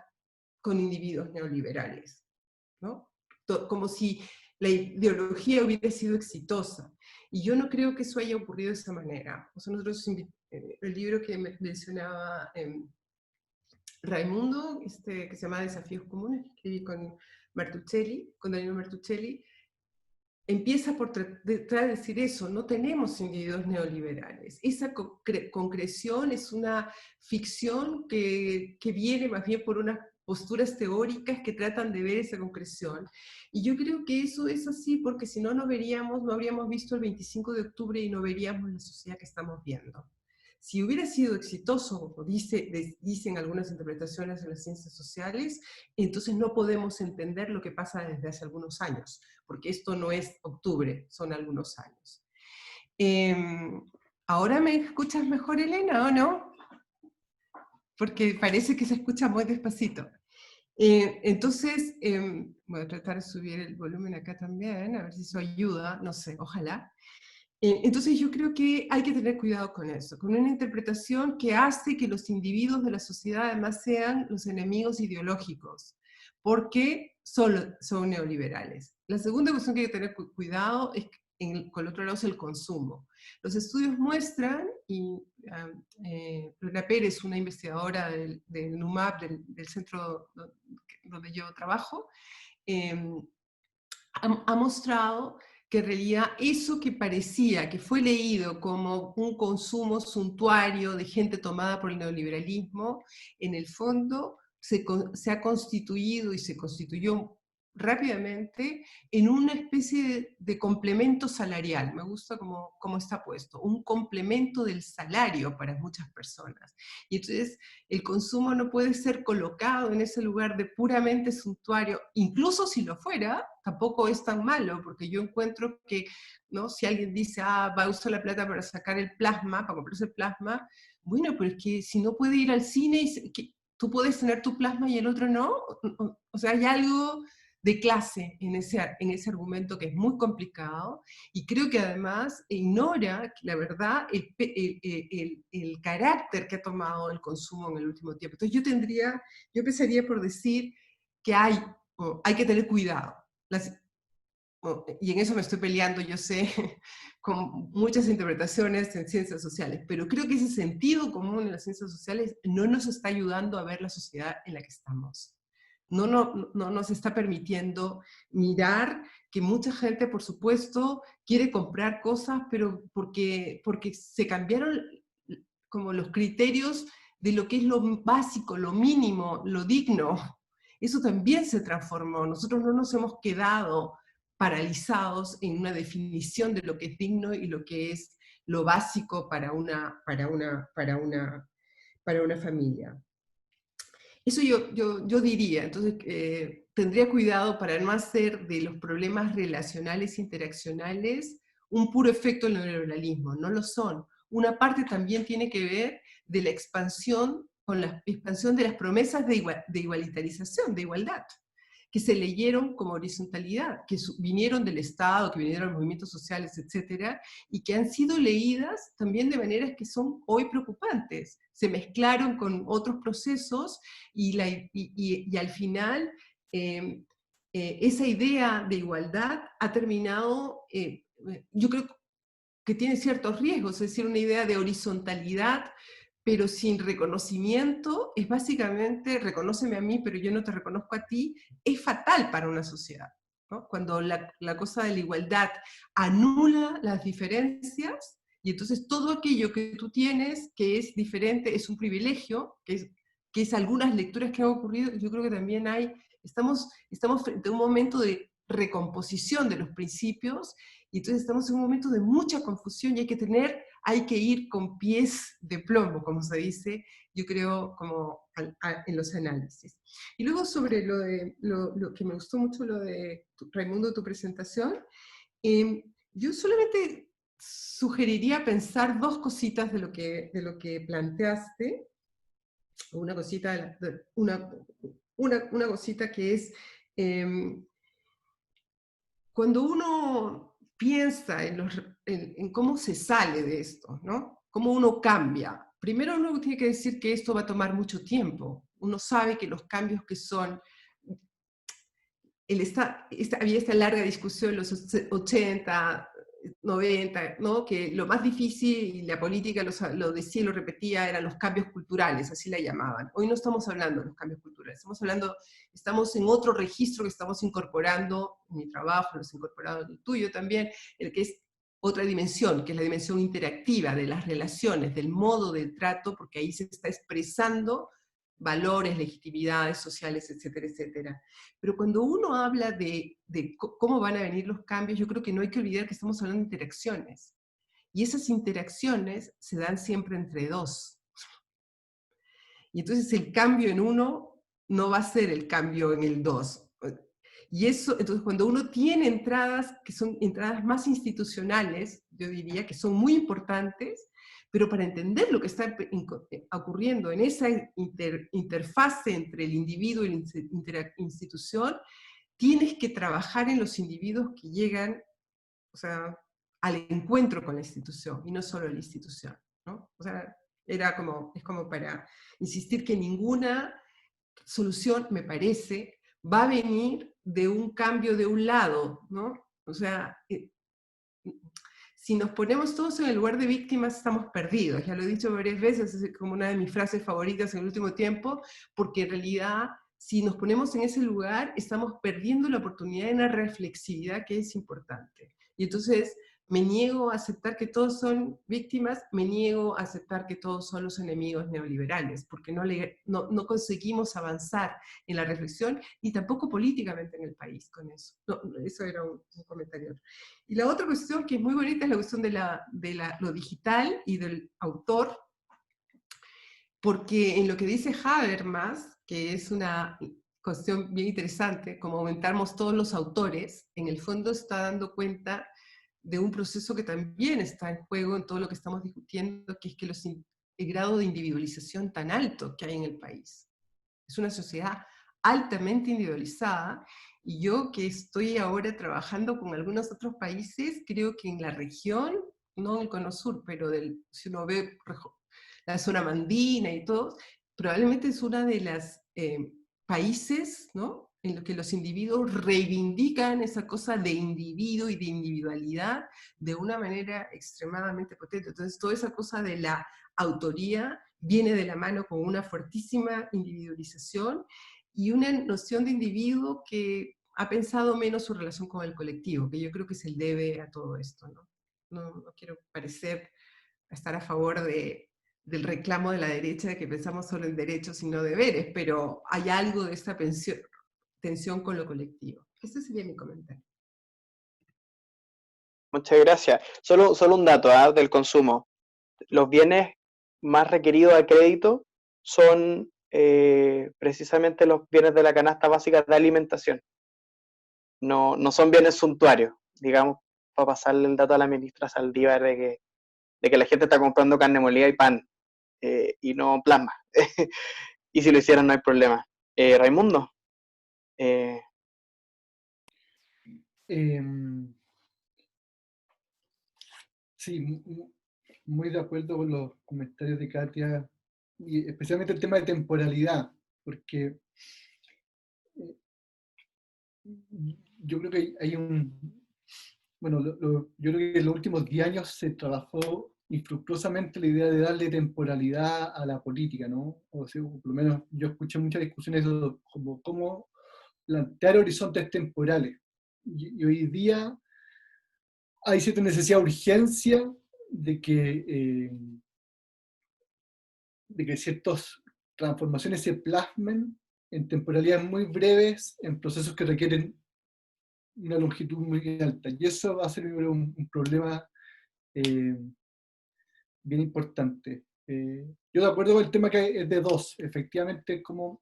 con individuos neoliberales, ¿no? Como si la ideología hubiera sido exitosa. Y yo no creo que eso haya ocurrido de esa manera. O sea, nosotros, el libro que mencionaba Raimundo, que se llama Desafíos Comunes, que escribí con Martuchelli, con Danilo Martuchelli, empieza por tratar de decir eso, no tenemos individuos neoliberales. Esa concreción es una ficción que viene más bien por unas posturas teóricas que tratan de ver esa concreción. Y yo creo que eso es así porque si no, no habríamos visto el 25 de octubre y no veríamos la sociedad que estamos viendo. Si hubiera sido exitoso, como dicen algunas interpretaciones de las ciencias sociales, entonces no podemos entender lo que pasa desde hace algunos años, porque esto no es octubre, son algunos años. ¿Ahora me escuchas mejor, Elena, o no? Porque parece que se escucha muy despacito. Entonces, voy a tratar de subir el volumen acá también, a ver si eso ayuda, no sé, ojalá. Entonces yo creo que hay que tener cuidado con eso, con una interpretación que hace que los individuos de la sociedad además sean los enemigos ideológicos, porque son neoliberales. La segunda cuestión que hay que tener cuidado es con el otro lado es el consumo. Los estudios muestran, y Lorena Pérez, una investigadora del NUMAP, del centro donde yo trabajo, ha mostrado que en realidad eso que parecía, que fue leído como un consumo suntuario de gente tomada por el neoliberalismo, en el fondo se ha constituido y se constituyó rápidamente en una especie de complemento salarial. Me gusta cómo está puesto, un complemento del salario para muchas personas. Y entonces el consumo no puede ser colocado en ese lugar de puramente suntuario, incluso si lo fuera, tampoco es tan malo, porque yo encuentro que, ¿no? Si alguien dice, va a usar la plata para sacar el plasma, para comprarse el plasma, bueno, pero es que si no puede ir al cine, tú puedes tener tu plasma y el otro no, o sea, hay algo de clase en ese argumento que es muy complicado, y creo que además ignora, la verdad, el carácter que ha tomado el consumo en el último tiempo. Entonces yo empezaría por decir que hay que tener cuidado. Y en eso me estoy peleando, yo sé, con muchas interpretaciones en ciencias sociales, pero creo que ese sentido común en las ciencias sociales no nos está ayudando a ver la sociedad en la que estamos. No nos está permitiendo mirar que mucha gente, por supuesto, quiere comprar cosas, pero porque se cambiaron como los criterios de lo que es lo básico, lo mínimo, lo digno. Eso también se transformó. Nosotros no nos hemos quedado paralizados en una definición de lo que es digno y lo que es lo básico para una familia. Eso yo diría. Entonces, tendría cuidado para no hacer de los problemas relacionales, interaccionales, un puro efecto del neoliberalismo. No lo son. Una parte también tiene que ver de la expansión, con la expansión de las promesas de igualitarización, de igualdad, que se leyeron como horizontalidad, que vinieron del Estado, que vinieron de los movimientos sociales, etcétera, y que han sido leídas también de maneras que son hoy preocupantes. Se mezclaron con otros procesos y al final esa idea de igualdad ha terminado, yo creo que tiene ciertos riesgos, es decir, una idea de horizontalidad, pero sin reconocimiento, es básicamente, reconóceme a mí, pero yo no te reconozco a ti, es fatal para una sociedad, ¿no? Cuando la cosa de la igualdad anula las diferencias, y entonces todo aquello que tú tienes, que es diferente, es un privilegio, que es algunas lecturas que han ocurrido, yo creo que también estamos frente a un momento de recomposición de los principios, y entonces estamos en un momento de mucha confusión y hay que ir con pies de plomo, como se dice, yo creo, como en los análisis. Y luego sobre lo que me gustó mucho, lo de Raimundo, tu presentación, yo solamente sugeriría pensar dos cositas de lo que planteaste. una cosita, una cosita que es, cuando uno piensa en cómo se sale de esto, ¿no? Cómo uno cambia. Primero uno tiene que decir que esto va a tomar mucho tiempo. Uno sabe que los cambios que son... había esta larga discusión en los 80, 90, ¿no? Que lo más difícil, y la política lo decía y lo repetía, eran los cambios culturales, así la llamaban. Hoy no estamos hablando de los cambios culturales, estamos en otro registro que estamos incorporando, en mi trabajo, lo has incorporado en el tuyo también, el que es otra dimensión, que es la dimensión interactiva de las relaciones, del modo de trato, porque ahí se está expresando valores, legitimidades sociales, etcétera, etcétera. Pero cuando uno habla de cómo van a venir los cambios, yo creo que no hay que olvidar que estamos hablando de interacciones. Y esas interacciones se dan siempre entre dos. Y entonces el cambio en uno no va a ser el cambio en el dos. Y eso, entonces cuando uno tiene entradas que son entradas más institucionales, yo diría que son muy importantes, pero para entender lo que está ocurriendo en esa interfase entre el individuo y la institución, tienes que trabajar en los individuos que llegan, o sea, al encuentro con la institución, y no solo la institución, ¿no? O sea, es como para insistir que ninguna solución, me parece, va a venir de un cambio de un lado, ¿no? O sea, si nos ponemos todos en el lugar de víctimas, estamos perdidos. Ya lo he dicho varias veces, es como una de mis frases favoritas en el último tiempo, porque en realidad, si nos ponemos en ese lugar, estamos perdiendo la oportunidad de una reflexividad que es importante. Y entonces, me niego a aceptar que todos son víctimas, me niego a aceptar que todos son los enemigos neoliberales, porque no conseguimos avanzar en la reflexión, y tampoco políticamente en el país con eso. No, eso era un comentario. Y la otra cuestión que es muy bonita es la cuestión de lo digital y del autor, porque en lo que dice Habermas, que es una cuestión bien interesante, como aumentamos todos los autores, en el fondo está dando cuenta de un proceso que también está en juego en todo lo que estamos discutiendo, que es que el grado de individualización tan alto que hay en el país. Es una sociedad altamente individualizada, y yo que estoy ahora trabajando con algunos otros países, creo que en la región, no en el Cono Sur, pero si uno ve la zona andina y todo, probablemente es una de las países, ¿no?, en los que los individuos reivindican esa cosa de individuo y de individualidad de una manera extremadamente potente. Entonces, toda esa cosa de la autoría viene de la mano con una fuertísima individualización y una noción de individuo que ha pensado menos su relación con el colectivo, que yo creo que es el debe a todo esto, ¿no? No quiero parecer estar a favor del reclamo de la derecha de que pensamos solo en derechos y no deberes, pero hay algo de esta tensión con lo colectivo. Ese sería mi comentario. Muchas gracias. Solo un dato del consumo. Los bienes más requeridos a crédito son precisamente los bienes de la canasta básica de alimentación. No son bienes suntuarios, digamos, para pasarle el dato a la ministra Saldívar de que la gente está comprando carne molida y pan, y no plasma. Y si lo hicieran no hay problema. Raimundo. Sí, muy de acuerdo con los comentarios de Katia, y especialmente el tema de temporalidad, porque yo creo que hay bueno, yo creo que en los últimos 10 años se trabajó infructuosamente la idea de darle temporalidad a la política, ¿no? O sea, por lo menos yo escuché muchas discusiones como cómo plantear horizontes temporales. Y hoy día hay cierta necesidad, urgencia de que ciertas transformaciones se plasmen en temporalidades muy breves, en procesos que requieren una longitud muy alta. Y eso va a ser un problema bien importante. Yo de acuerdo con el tema que es de dos, efectivamente, cómo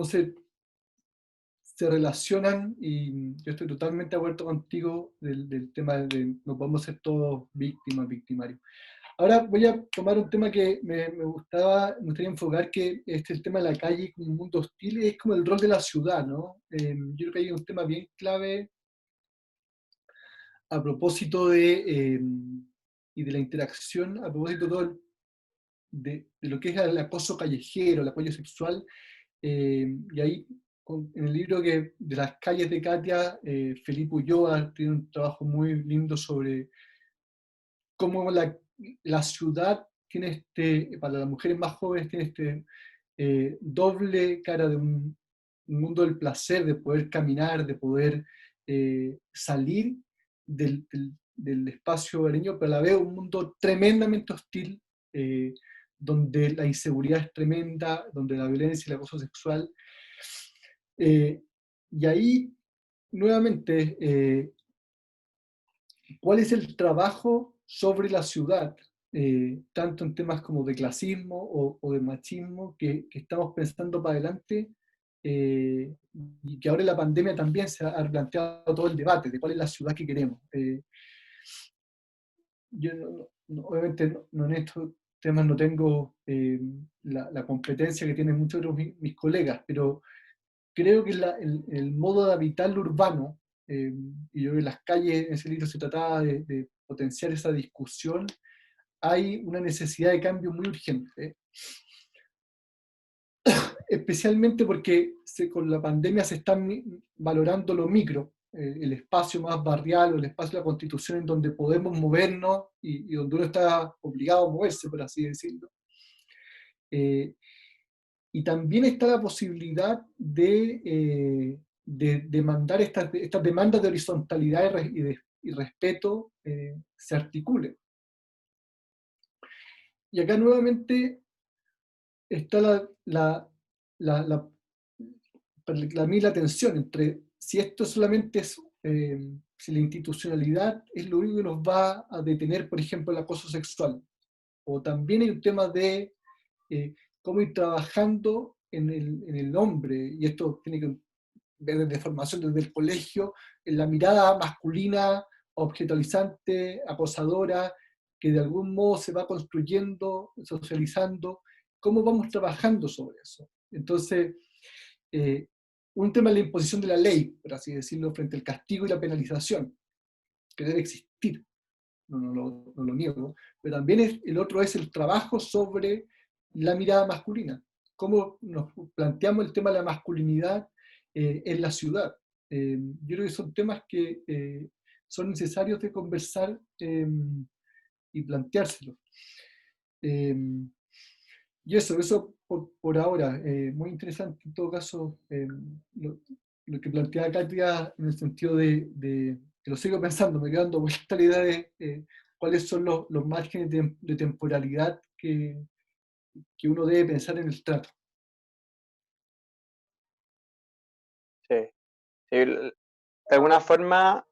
se relacionan, y yo estoy totalmente de acuerdo contigo del tema de no podemos ser todos víctimas, victimarios. Ahora voy a tomar un tema que me gustaría enfocar, que es el tema de la calle como un mundo hostil, es como el rol de la ciudad, ¿no? Yo creo que hay un tema bien clave a propósito y de la interacción, a propósito de, de lo que es el acoso callejero, el apoyo sexual, y ahí en el libro de las calles de Katia, Felipe Ulloa tiene un trabajo muy lindo sobre cómo la ciudad tiene para las mujeres más jóvenes, tiene doble cara de un mundo del placer, de poder caminar, de poder salir del espacio hogareño, pero a la vez un mundo tremendamente hostil, donde la inseguridad es tremenda, donde la violencia y el acoso sexual. Y ahí, nuevamente, ¿cuál es el trabajo sobre la ciudad, tanto en temas como de clasismo o de machismo, que estamos pensando para adelante, y que ahora en la pandemia también se ha planteado todo el debate de cuál es la ciudad que queremos? Yo obviamente en estos temas no tengo la competencia que tienen muchos de mis colegas, pero creo que el modo de habitar lo urbano, y yo creo que en las calles en ese libro se trataba de potenciar esa discusión, hay una necesidad de cambio muy urgente, especialmente porque con la pandemia se está valorando lo micro, el espacio más barrial o el espacio de la Constitución en donde podemos movernos y donde uno está obligado a moverse, por así decirlo. Y también está la posibilidad de demandar estas demandas de horizontalidad y respeto se articulen. Y acá nuevamente está para mí la tensión entre si esto solamente es, si la institucionalidad es lo único que nos va a detener, por ejemplo, el acoso sexual, o también hay un tema de cómo ir trabajando en el hombre, y esto tiene que ver desde formación, desde el colegio, en la mirada masculina, objetualizante, acosadora, que de algún modo se va construyendo, socializando, cómo vamos trabajando sobre eso. Entonces, un tema es la imposición de la ley, por así decirlo, frente al castigo y la penalización, que debe existir, no lo niego, pero también el otro es el trabajo sobre la mirada masculina, cómo nos planteamos el tema de la masculinidad en la ciudad. Yo creo que son temas que son necesarios de conversar y planteárselos. Y eso por ahora, muy interesante en todo caso, lo que plantea Katia en el sentido que lo sigo pensando, me quedo dando vuelta la idea de cuáles son los márgenes de temporalidad que uno debe pensar en el trato. Sí. Sí, de alguna forma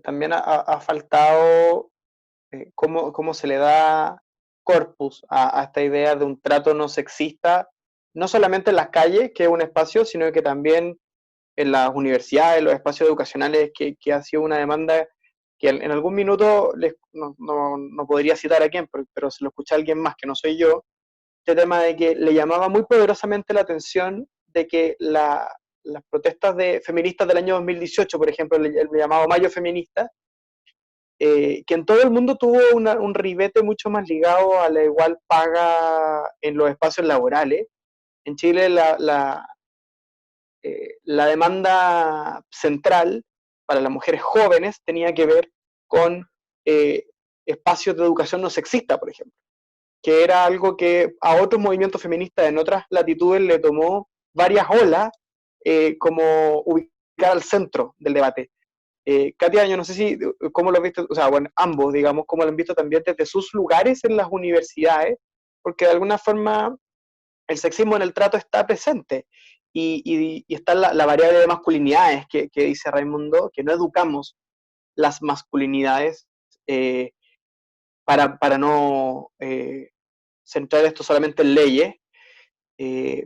también ha faltado cómo se le da corpus a esta idea de un trato no sexista, no solamente en las calles, que es un espacio, sino que también en las universidades, en los espacios educacionales, que ha sido una demanda que en algún minuto no podría citar a quién, pero se lo escuché a alguien más que no soy yo, este tema de que le llamaba muy poderosamente la atención de que las protestas feministas del año 2018, por ejemplo, el llamado Mayo Feminista, que en todo el mundo tuvo un ribete mucho más ligado a la igual paga en los espacios laborales. En Chile la demanda central para las mujeres jóvenes tenía que ver con espacios de educación no sexista, por ejemplo, que era algo que a otros movimientos feministas en otras latitudes le tomó varias olas como ubicar al centro del debate. Katia, yo no sé si, cómo lo has visto, o sea, bueno, ambos, digamos, cómo lo han visto también desde sus lugares en las universidades, porque de alguna forma el sexismo en el trato está presente y está la variable de masculinidades que dice Raimundo, que no educamos las masculinidades para no centrar esto solamente en leyes,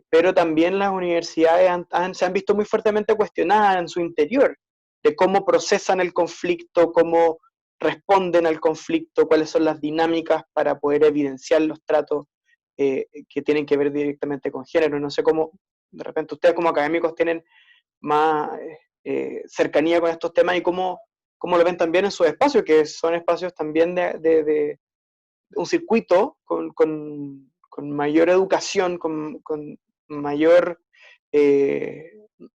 pero también las universidades se han visto muy fuertemente cuestionadas en su interior, de cómo procesan el conflicto, cómo responden al conflicto, cuáles son las dinámicas para poder evidenciar los tratos que tienen que ver directamente con género. No sé cómo, de repente ustedes como académicos tienen más cercanía con estos temas y cómo lo ven también en sus espacios, que son espacios también de un circuito con mayor educación, con mayor,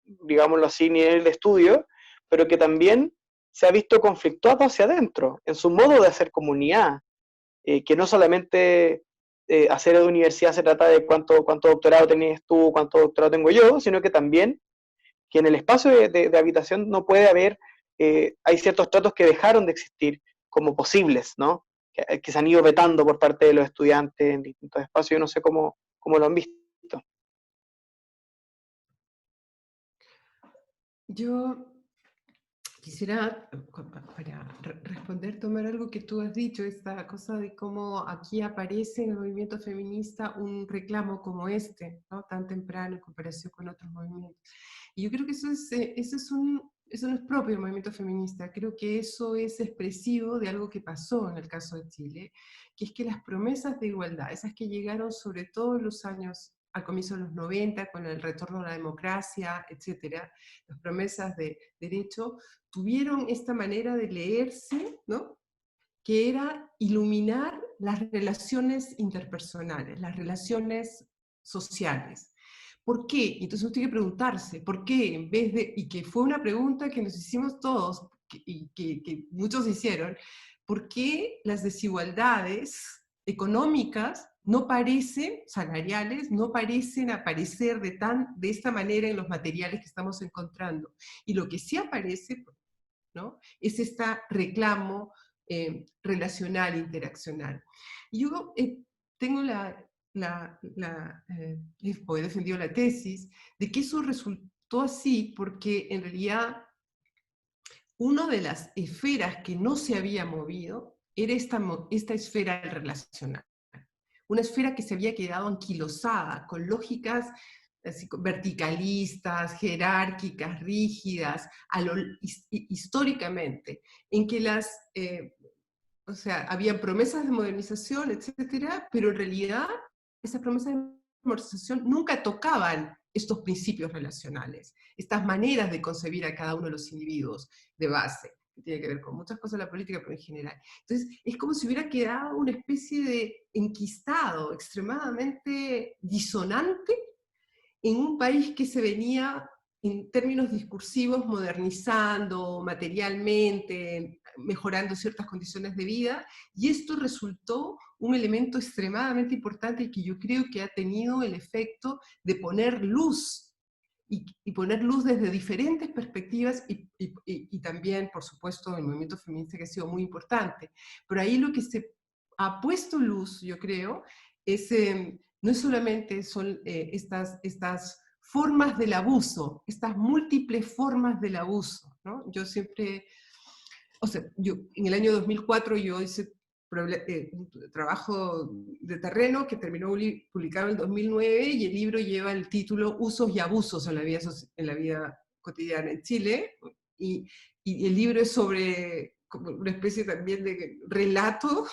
digámoslo así, nivel de estudio, pero que también se ha visto conflictuado hacia adentro, en su modo de hacer comunidad, que no solamente hacer de universidad se trata de cuánto doctorado tenías tú, cuánto doctorado tengo yo, sino que también que en el espacio de habitación no puede haber, hay ciertos tratos que dejaron de existir como posibles, ¿no? Que se han ido vetando por parte de los estudiantes en distintos espacios. Yo no sé cómo lo han visto. Yo quisiera, para responder, tomar algo que tú has dicho, esta cosa de cómo aquí aparece en el movimiento feminista un reclamo como este, ¿no? Tan temprano en comparación con otros movimientos. Y yo creo que eso no es propio del movimiento feminista, creo que eso es expresivo de algo que pasó en el caso de Chile, que es que las promesas de igualdad, esas que llegaron sobre todo en los años, al comienzo de los 90, con el retorno a la democracia, etcétera, las promesas de derecho, tuvieron esta manera de leerse, ¿no? Que era iluminar las relaciones interpersonales, las relaciones sociales. ¿Por qué? Entonces uno tiene que preguntarse, ¿por qué? En vez de, y que fue una pregunta que nos hicimos todos, y que muchos hicieron, ¿por qué las desigualdades económicas no parecen, salariales, no parecen aparecer de esta manera en los materiales que estamos encontrando? Y lo que sí aparece, ¿no? Es este reclamo relacional, interaccional. Y yo tengo he defendido la tesis de que eso resultó así porque en realidad una de las esferas que no se había movido era esta esfera relacional. Una esfera que se había quedado anquilosada con lógicas así, verticalistas, jerárquicas, rígidas, históricamente, en que o sea, habían promesas de modernización, etcétera, pero en realidad esas promesas de modernización nunca tocaban estos principios relacionales, estas maneras de concebir a cada uno de los individuos de base, que tiene que ver con muchas cosas de la política, pero en general. Entonces, es como si hubiera quedado una especie de enquistado extremadamente disonante en un país que se venía en términos discursivos modernizando materialmente, mejorando ciertas condiciones de vida, y esto resultó un elemento extremadamente importante y que yo creo que ha tenido el efecto de poner luz, y poner luz desde diferentes perspectivas, y también, por supuesto, el movimiento feminista que ha sido muy importante. Pero ahí lo que se ha puesto luz, yo creo, es, no solamente son estas formas del abuso, estas múltiples formas del abuso, ¿no? Yo siempre, o sea, en el año 2004 yo hice un trabajo de terreno que terminó publicado en el 2009, y el libro lleva el título Usos y abusos en la vida cotidiana en Chile, y el libro es sobre como una especie también de relato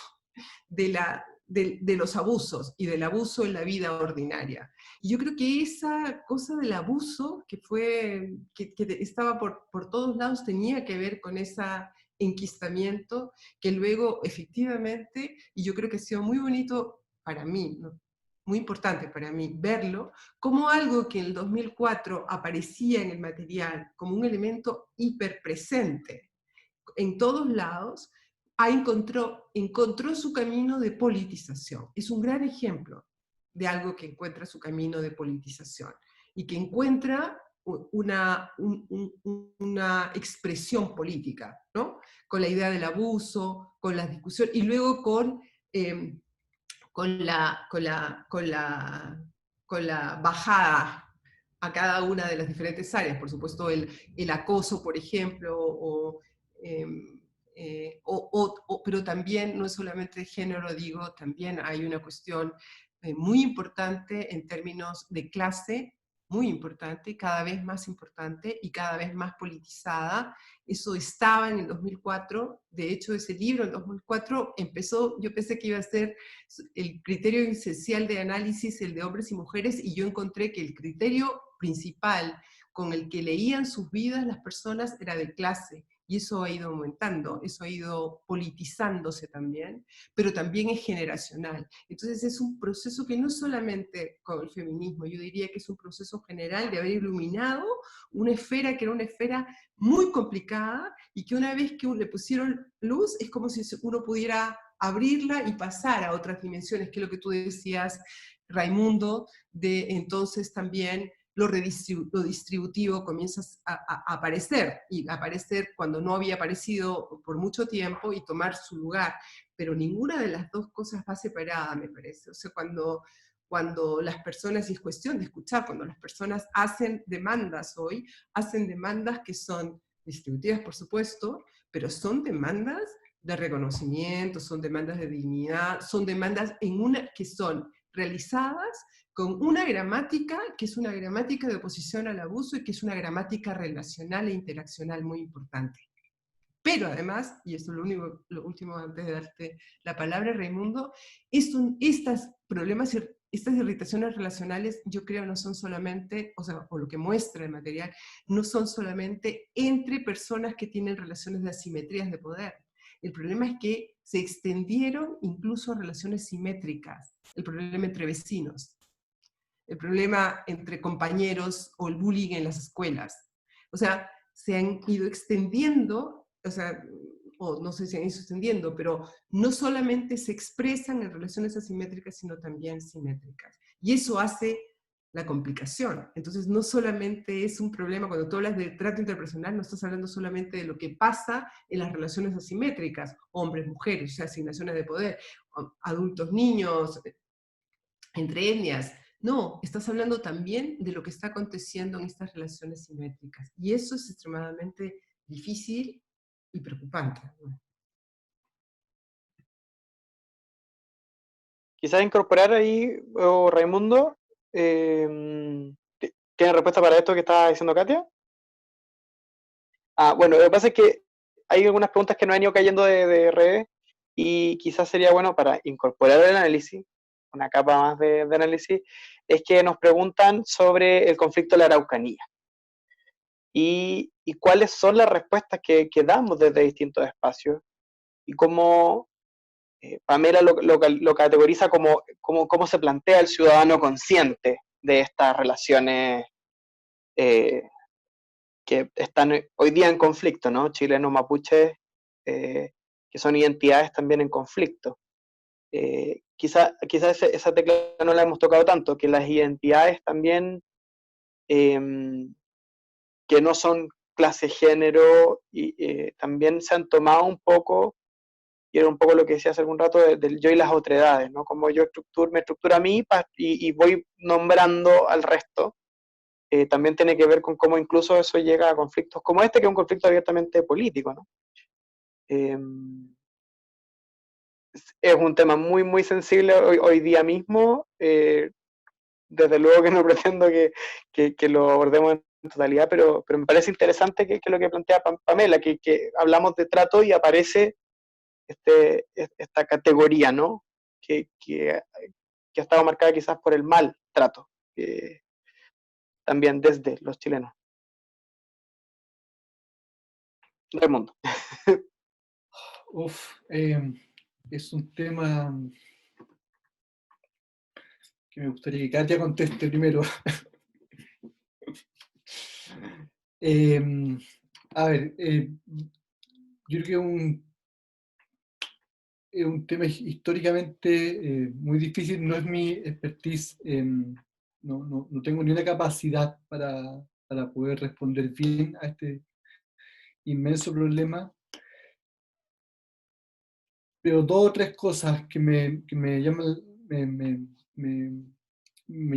de los abusos y del abuso en la vida ordinaria. Y yo creo que esa cosa del abuso que estaba por todos lados tenía que ver con ese enquistamiento que luego efectivamente, y yo creo que ha sido muy bonito para mí, ¿no? Muy importante para mí verlo, como algo que en el 2004 aparecía en el material como un elemento hiperpresente en todos lados, encontró su camino de politización. Es un gran ejemplo de algo que encuentra su camino de politización y que encuentra una expresión política, ¿no? Con la idea del abuso, con la discusión, y luego con la bajada a cada una de las diferentes áreas. Por supuesto, el acoso, por ejemplo, pero también no es solamente de género, digo, también hay una cuestión muy importante en términos de clase muy importante, cada vez más importante y cada vez más politizada. Eso estaba en el 2004, de hecho ese libro en 2004 empezó, yo pensé que iba a ser el criterio esencial de análisis, el de hombres y mujeres, y yo encontré que el criterio principal con el que leían sus vidas las personas era de clase, y eso ha ido aumentando, eso ha ido politizándose también, pero también es generacional. Entonces es un proceso que no solamente con el feminismo, yo diría que es un proceso general de haber iluminado una esfera que era una esfera muy complicada, y que una vez que le pusieron luz, es como si uno pudiera abrirla y pasar a otras dimensiones, que es lo que tú decías, Raimundo, de entonces también lo distributivo comienza a aparecer, y aparecer cuando no había aparecido por mucho tiempo y tomar su lugar. Pero ninguna de las dos cosas va separada, me parece. O sea, cuando las personas, y es cuestión de escuchar, cuando las personas hacen demandas hoy, hacen demandas que son distributivas, por supuesto, pero son demandas de reconocimiento, son demandas de dignidad, son demandas que son realizadas con una gramática que es una gramática de oposición al abuso y que es una gramática relacional e interaccional muy importante. Pero además, y esto es lo último antes de darte la palabra, Raimundo, estos problemas, estas irritaciones relacionales, yo creo no son solamente, o lo que muestra el material, no son solamente entre personas que tienen relaciones de asimetrías de poder. El problema es que se extendieron incluso a relaciones simétricas, el problema entre vecinos, el problema entre compañeros o el bullying en las escuelas. O sea, se han ido extendiendo, o no sé si han ido extendiendo, pero no solamente se expresan en relaciones asimétricas, sino también simétricas. Y eso hace la complicación. Entonces, no solamente es un problema, cuando tú hablas de trato interpersonal, no estás hablando solamente de lo que pasa en las relaciones asimétricas, hombres, mujeres, o sea, asignaciones de poder, adultos, niños, entre etnias. No, estás hablando también de lo que está aconteciendo en estas relaciones simétricas. Y eso es extremadamente difícil y preocupante. Quizás incorporar ahí, Raimundo, ¿tiene respuesta para esto que estaba diciendo Katia? Bueno, lo que pasa es que hay algunas preguntas que no han ido cayendo de redes, y quizás sería bueno para incorporar el análisis, una capa más de análisis, es que nos preguntan sobre el conflicto de la Araucanía y cuáles son las respuestas que damos desde distintos espacios, y cómo Pamela lo categoriza como cómo se plantea el ciudadano consciente de estas relaciones que están hoy día en conflicto, ¿no? Chilenos, mapuches, que son identidades también en conflicto. Quizá esa tecla no la hemos tocado tanto, que las identidades también, que no son clase, género, y también se han tomado un poco, y era un poco lo que decía hace algún rato, del yo y las otredades, ¿no? Como yo me estructuro a mí y voy nombrando al resto. También tiene que ver con cómo incluso eso llega a conflictos como este, que es un conflicto abiertamente político, ¿no? Es un tema muy, muy sensible hoy día mismo. Desde luego que no pretendo que lo abordemos en totalidad, pero me parece interesante que lo que plantea Pamela, que hablamos de trato y aparece esta categoría, ¿no? Que ha estado marcada quizás por el mal trato, también desde los chilenos. Raimundo. Es un tema que me gustaría que Katia conteste primero. A ver, yo creo que es un tema históricamente muy difícil, no es mi expertise, no tengo ni una capacidad para poder responder bien a este inmenso problema, pero dos o tres cosas que me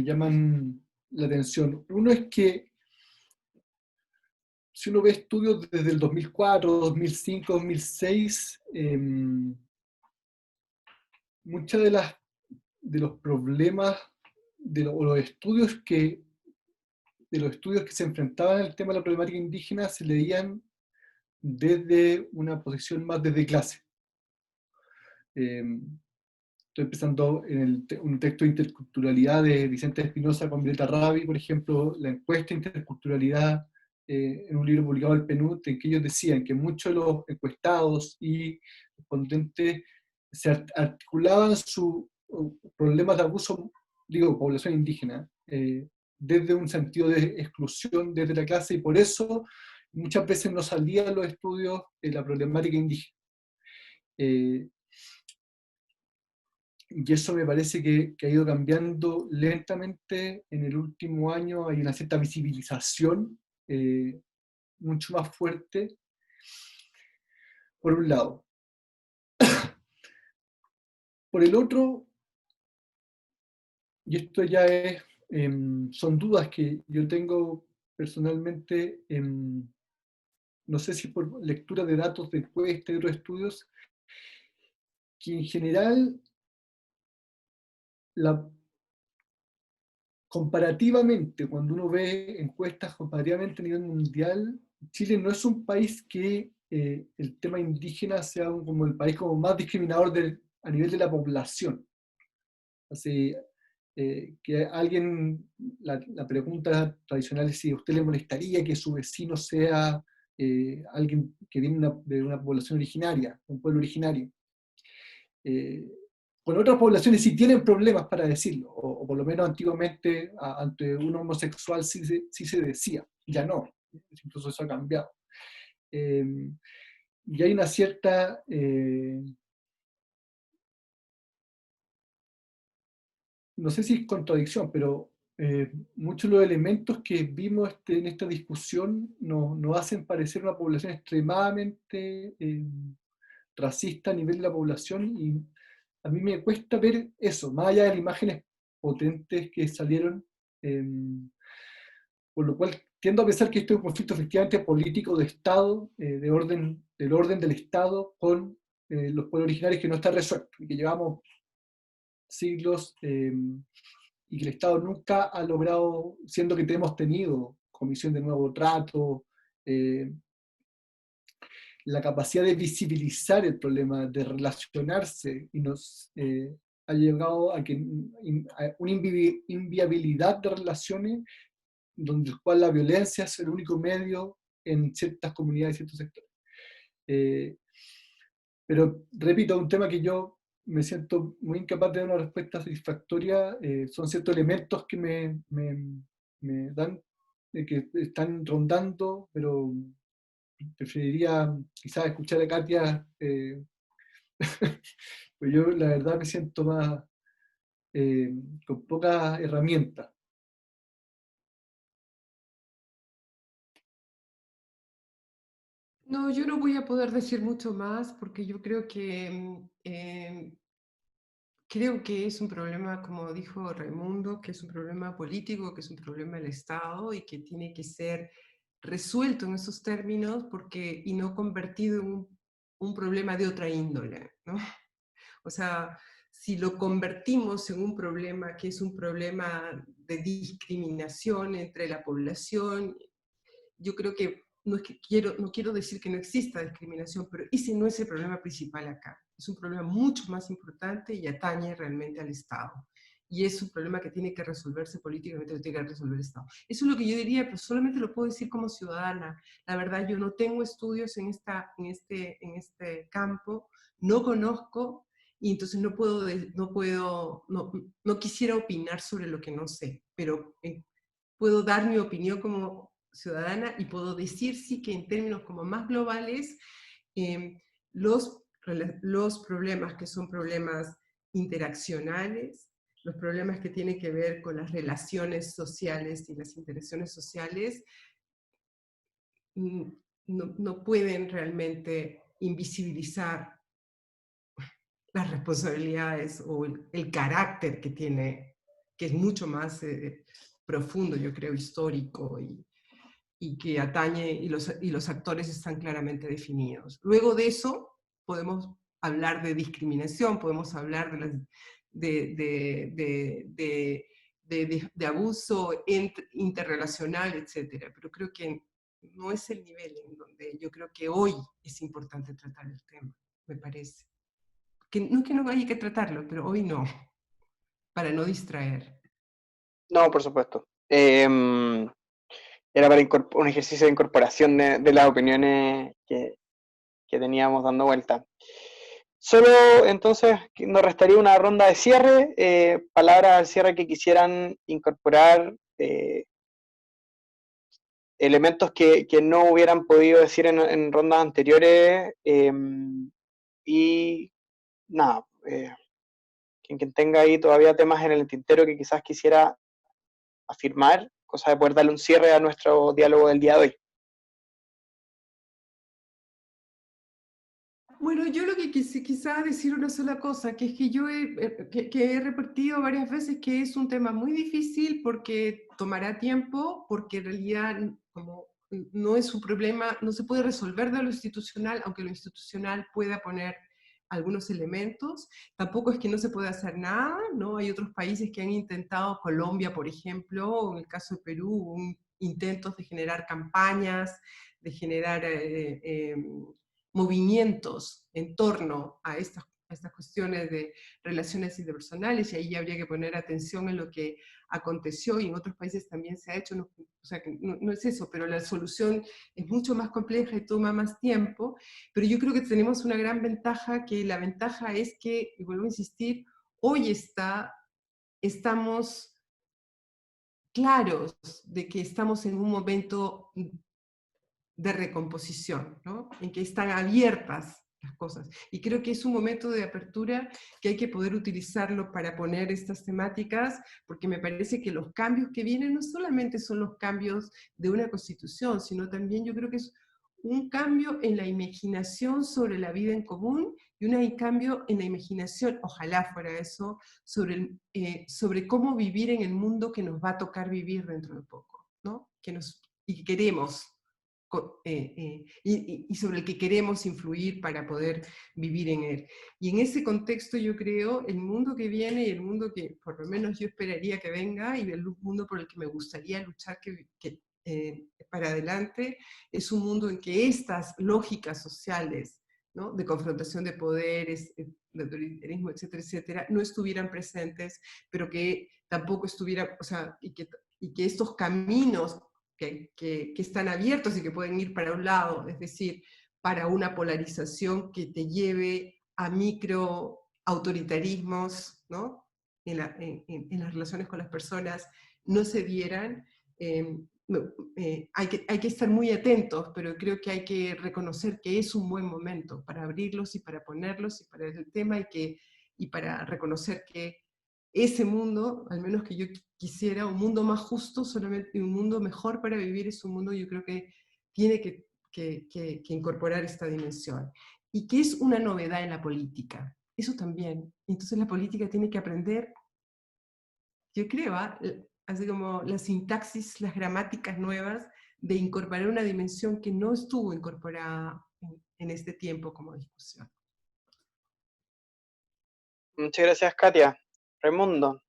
llaman la atención. Uno es que si uno ve estudios desde el 2004, 2005, 2006, muchos de los problemas o los estudios que de los estudios que se enfrentaban al tema de la problemática indígena se leían desde una posición más desde clase. Estoy pensando en un texto de interculturalidad de Vicente Espinosa con Violeta Rabi, por ejemplo, la encuesta de interculturalidad, en un libro publicado del PNUD, en que ellos decían que muchos de los encuestados y respondentes se articulaban sus problemas de abuso, digo, población indígena, desde un sentido de exclusión desde la clase, y por eso muchas veces no salían los estudios de la problemática indígena. Y eso me parece que ha ido cambiando lentamente en el último año. Hay una cierta visibilización mucho más fuerte, por un lado. Por el otro, y esto ya es, son dudas que yo tengo personalmente, no sé si por lectura de datos de encuestas y otros estudios, que en general, comparativamente, cuando uno ve encuestas comparativamente a nivel mundial, Chile no es un país que el tema indígena sea como el país como más discriminador a nivel de la población. Así, que alguien, la pregunta tradicional es si a usted le molestaría que su vecino sea alguien que viene de una población originaria, un pueblo originario. Con otras poblaciones sí tienen problemas para decirlo, o por lo menos antiguamente ante un homosexual sí se decía, ya no, incluso eso ha cambiado. Y hay una cierta... no sé si es contradicción, pero muchos de los elementos que vimos en esta discusión nos hacen parecer una población extremadamente racista a nivel de la población, y a mí me cuesta ver eso, más allá de las imágenes potentes que salieron, por lo cual tiendo a pensar que esto es un conflicto efectivamente político de Estado, del orden del Estado con los pueblos originarios, que no está resuelto, y que llevamos siglos, y que el Estado nunca ha logrado, siendo que hemos tenido Comisión de Nuevo Trato, la capacidad de visibilizar el problema, de relacionarse, y nos ha llegado a una inviabilidad de relaciones, donde el cual la violencia es el único medio en ciertas comunidades y ciertos sectores. Pero repito, un tema que yo me siento muy incapaz de dar una respuesta satisfactoria, son ciertos elementos que me dan, que están rondando, pero preferiría quizás escuchar a Katia, pues yo la verdad me siento más con pocas herramientas. No, yo no voy a poder decir mucho más porque yo creo que es un problema, como dijo Raimundo, que es un problema político, que es un problema del Estado y que tiene que ser resuelto en esos términos y no convertido en un problema de otra índole, ¿no? O sea, si lo convertimos en un problema que es un problema de discriminación entre la población, yo creo que no quiero decir que no exista discriminación, pero ese no es el problema principal acá. Es un problema mucho más importante y atañe realmente al Estado. Y es un problema que tiene que resolverse políticamente, lo tiene que resolver el Estado. Eso es lo que yo diría, pero solamente lo puedo decir como ciudadana. La verdad, yo no tengo estudios en este campo, no conozco, y entonces no quisiera opinar sobre lo que no sé, pero puedo dar mi opinión como ciudadana y puedo decir sí que en términos como más globales, los problemas que son problemas interaccionales, los problemas que tienen que ver con las relaciones sociales y las interacciones sociales, no pueden realmente invisibilizar las responsabilidades o el carácter que tiene, que es mucho más profundo, yo creo, histórico, y que atañe, y los actores están claramente definidos. Luego de eso podemos hablar de discriminación, podemos hablar de abuso interrelacional, etcétera. Pero creo que no es el nivel en donde yo creo que hoy es importante tratar el tema, me parece. Que no haya que tratarlo, pero hoy no, para no distraer. No, por supuesto. Era para un ejercicio de incorporación de las opiniones que teníamos dando vuelta. Solo entonces nos restaría una ronda de cierre, palabras al cierre que quisieran incorporar, elementos que no hubieran podido decir en rondas anteriores, y nada, quien tenga ahí todavía temas en el tintero que quizás quisiera afirmar, cosa de poder darle un cierre a nuestro diálogo del día de hoy. Bueno, yo lo que quizá decir una sola cosa, que es que yo que he repetido varias veces que es un tema muy difícil porque tomará tiempo, porque en realidad como no es un problema, no se puede resolver de lo institucional, aunque lo institucional pueda poner algunos elementos. Tampoco es que no se pueda hacer nada, ¿no? Hay otros países que han intentado, Colombia, por ejemplo, o en el caso de Perú, intentos de generar campañas, de generar movimientos en torno a estas cuestiones de relaciones interpersonales, y ahí habría que poner atención en lo que aconteció, y en otros países también se ha hecho, no, o sea, que no es eso, pero la solución es mucho más compleja y toma más tiempo, pero yo creo que tenemos una gran ventaja, que la ventaja es que, y vuelvo a insistir, hoy estamos claros de que estamos en un momento de recomposición, ¿no? En que están abiertas las cosas. Y creo que es un momento de apertura que hay que poder utilizarlo para poner estas temáticas, porque me parece que los cambios que vienen no solamente son los cambios de una constitución, sino también yo creo que es un cambio en la imaginación sobre la vida en común y un cambio en la imaginación, ojalá fuera eso, sobre cómo vivir en el mundo que nos va a tocar vivir dentro de poco, ¿no? Y que queremos y sobre el que queremos influir para poder vivir en él. Y en ese contexto yo creo el mundo que viene y el mundo que por lo menos yo esperaría que venga, y el mundo por el que me gustaría luchar para adelante, es un mundo en que estas lógicas sociales, ¿no?, de confrontación de poderes, de autoritarismo, etcétera, etcétera, no estuvieran presentes, pero que tampoco estuvieran, o sea, y que estos caminos que están abiertos y que pueden ir para un lado, es decir, para una polarización que te lleve a micro autoritarismos, ¿no?, en las relaciones con las personas, no se dieran. Hay que estar muy atentos, pero creo que hay que reconocer que es un buen momento para abrirlos y para ponerlos y para el tema, y para reconocer que ese mundo, al menos que yo quisiera, un mundo más justo, solamente un mundo mejor para vivir, es un mundo, yo creo que tiene que incorporar esta dimensión. Y que es una novedad en la política, eso también. Entonces la política tiene que aprender, yo creo, así como la sintaxis, las gramáticas nuevas, de incorporar una dimensión que no estuvo incorporada en este tiempo como discusión. Muchas gracias, Katia. Raimundo.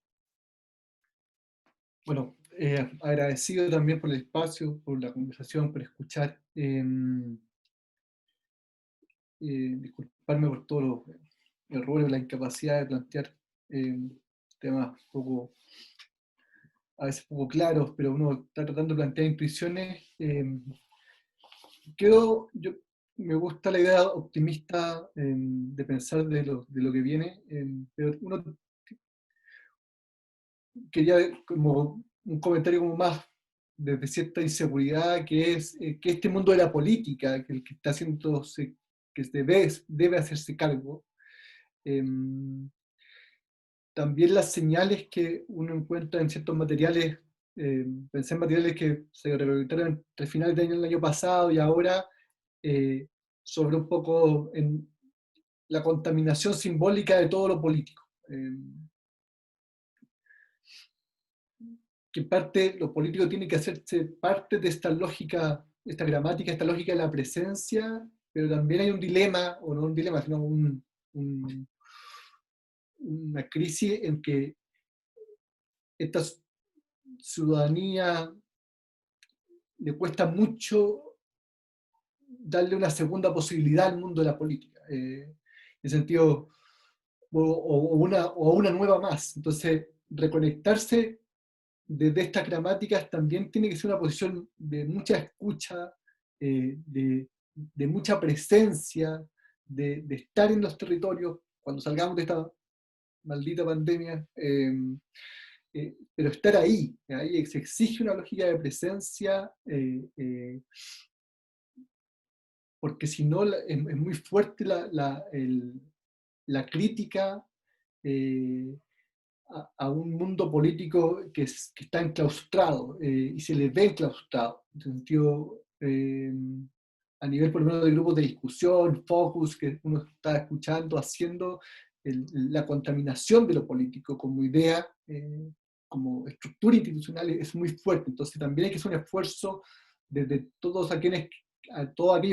Bueno, agradecido también por el espacio, por la conversación, por escuchar. Disculparme por todos los errores, la incapacidad de plantear temas a veces poco claros, pero uno está tratando de plantear intuiciones. Me gusta la idea optimista de pensar de lo que viene, pero uno quería como un comentario como más desde cierta inseguridad, que es que este mundo de la política, que el que está haciéndose, que debe hacerse cargo, también las señales que uno encuentra en ciertos materiales, pensé en materiales que se recolectaron entre finales del año pasado y ahora, sobre un poco en la contaminación simbólica de todo lo político. Que parte, lo político tiene que hacerse parte de esta lógica, esta gramática, esta lógica de la presencia, pero también hay un dilema, o no un dilema, sino una crisis en que ciudadanía le cuesta mucho darle una segunda posibilidad al mundo de la política, en el sentido, o una nueva más. Entonces, reconectarse desde estas gramáticas también tiene que ser una posición de mucha escucha, de mucha presencia, de estar en los territorios cuando salgamos de esta maldita pandemia, pero estar ahí se exige una lógica de presencia, porque si no es muy fuerte la crítica a un mundo político que está enclaustrado, y se le ve enclaustrado, en el sentido, a nivel por lo menos de grupos de discusión, focus, que uno está escuchando, haciendo la contaminación de lo político como idea, como estructura institucional es muy fuerte. Entonces también hay que hacer un esfuerzo desde todos aquellos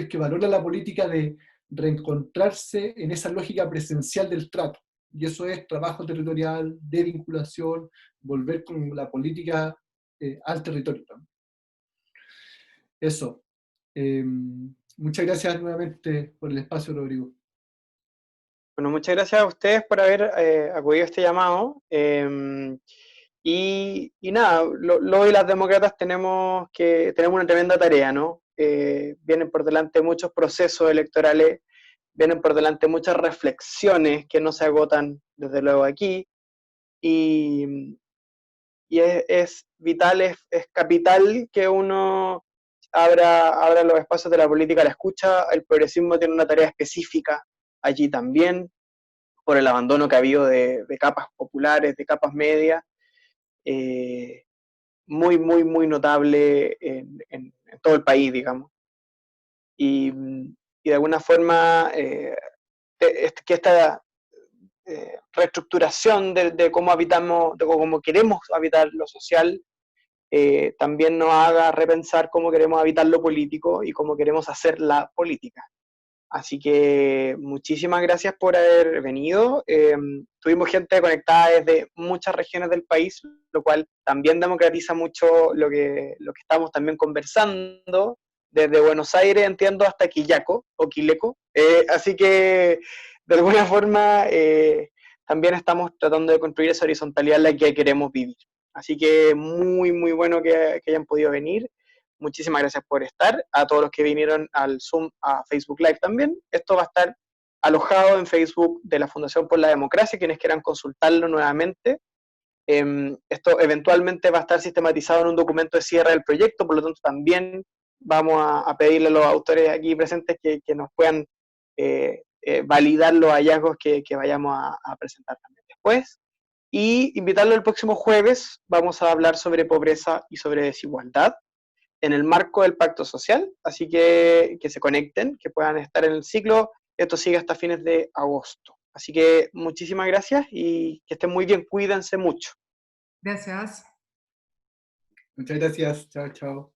que valoran la política de reencontrarse en esa lógica presencial del trato. Y eso es trabajo territorial, de vinculación, volver con la política al territorio también. Eso. Muchas gracias nuevamente por el espacio, Rodrigo. Bueno, muchas gracias a ustedes por haber acudido a este llamado. Y nada, los y las demócratas tenemos una tremenda tarea, ¿no? Vienen por delante muchos procesos electorales, vienen por delante muchas reflexiones que no se agotan desde luego aquí, y es vital, es capital que uno abra los espacios de la política a la escucha. El progresismo tiene una tarea específica allí también, por el abandono que ha habido de capas populares, de capas medias, muy, muy, muy notable en todo el país, digamos. Y de alguna forma, que esta reestructuración de cómo habitamos, de cómo queremos habitar lo social, también nos haga repensar cómo queremos habitar lo político y cómo queremos hacer la política. Así que muchísimas gracias por haber venido. Tuvimos gente conectada desde muchas regiones del país, lo cual también democratiza mucho lo que estamos también conversando. Desde Buenos Aires, entiendo, hasta Quillaco o Quileco. Así que, de alguna forma, también estamos tratando de construir esa horizontalidad en la que queremos vivir. Así que muy, muy bueno que hayan podido venir. Muchísimas gracias por estar. A todos los que vinieron al Zoom, a Facebook Live también. Esto va a estar alojado en Facebook de la Fundación por la Democracia, quienes quieran consultarlo nuevamente. Esto eventualmente va a estar sistematizado en un documento de cierre del proyecto, por lo tanto también vamos a pedirle a los autores aquí presentes que nos puedan validar los hallazgos que vayamos a presentar también después. Y invitarlo el próximo jueves, vamos a hablar sobre pobreza y sobre desigualdad en el marco del pacto social, así que se conecten, que puedan estar en el ciclo. Esto sigue hasta fines de agosto. Así que muchísimas gracias y que estén muy bien, cuídense mucho. Gracias. Muchas gracias, chao, chao.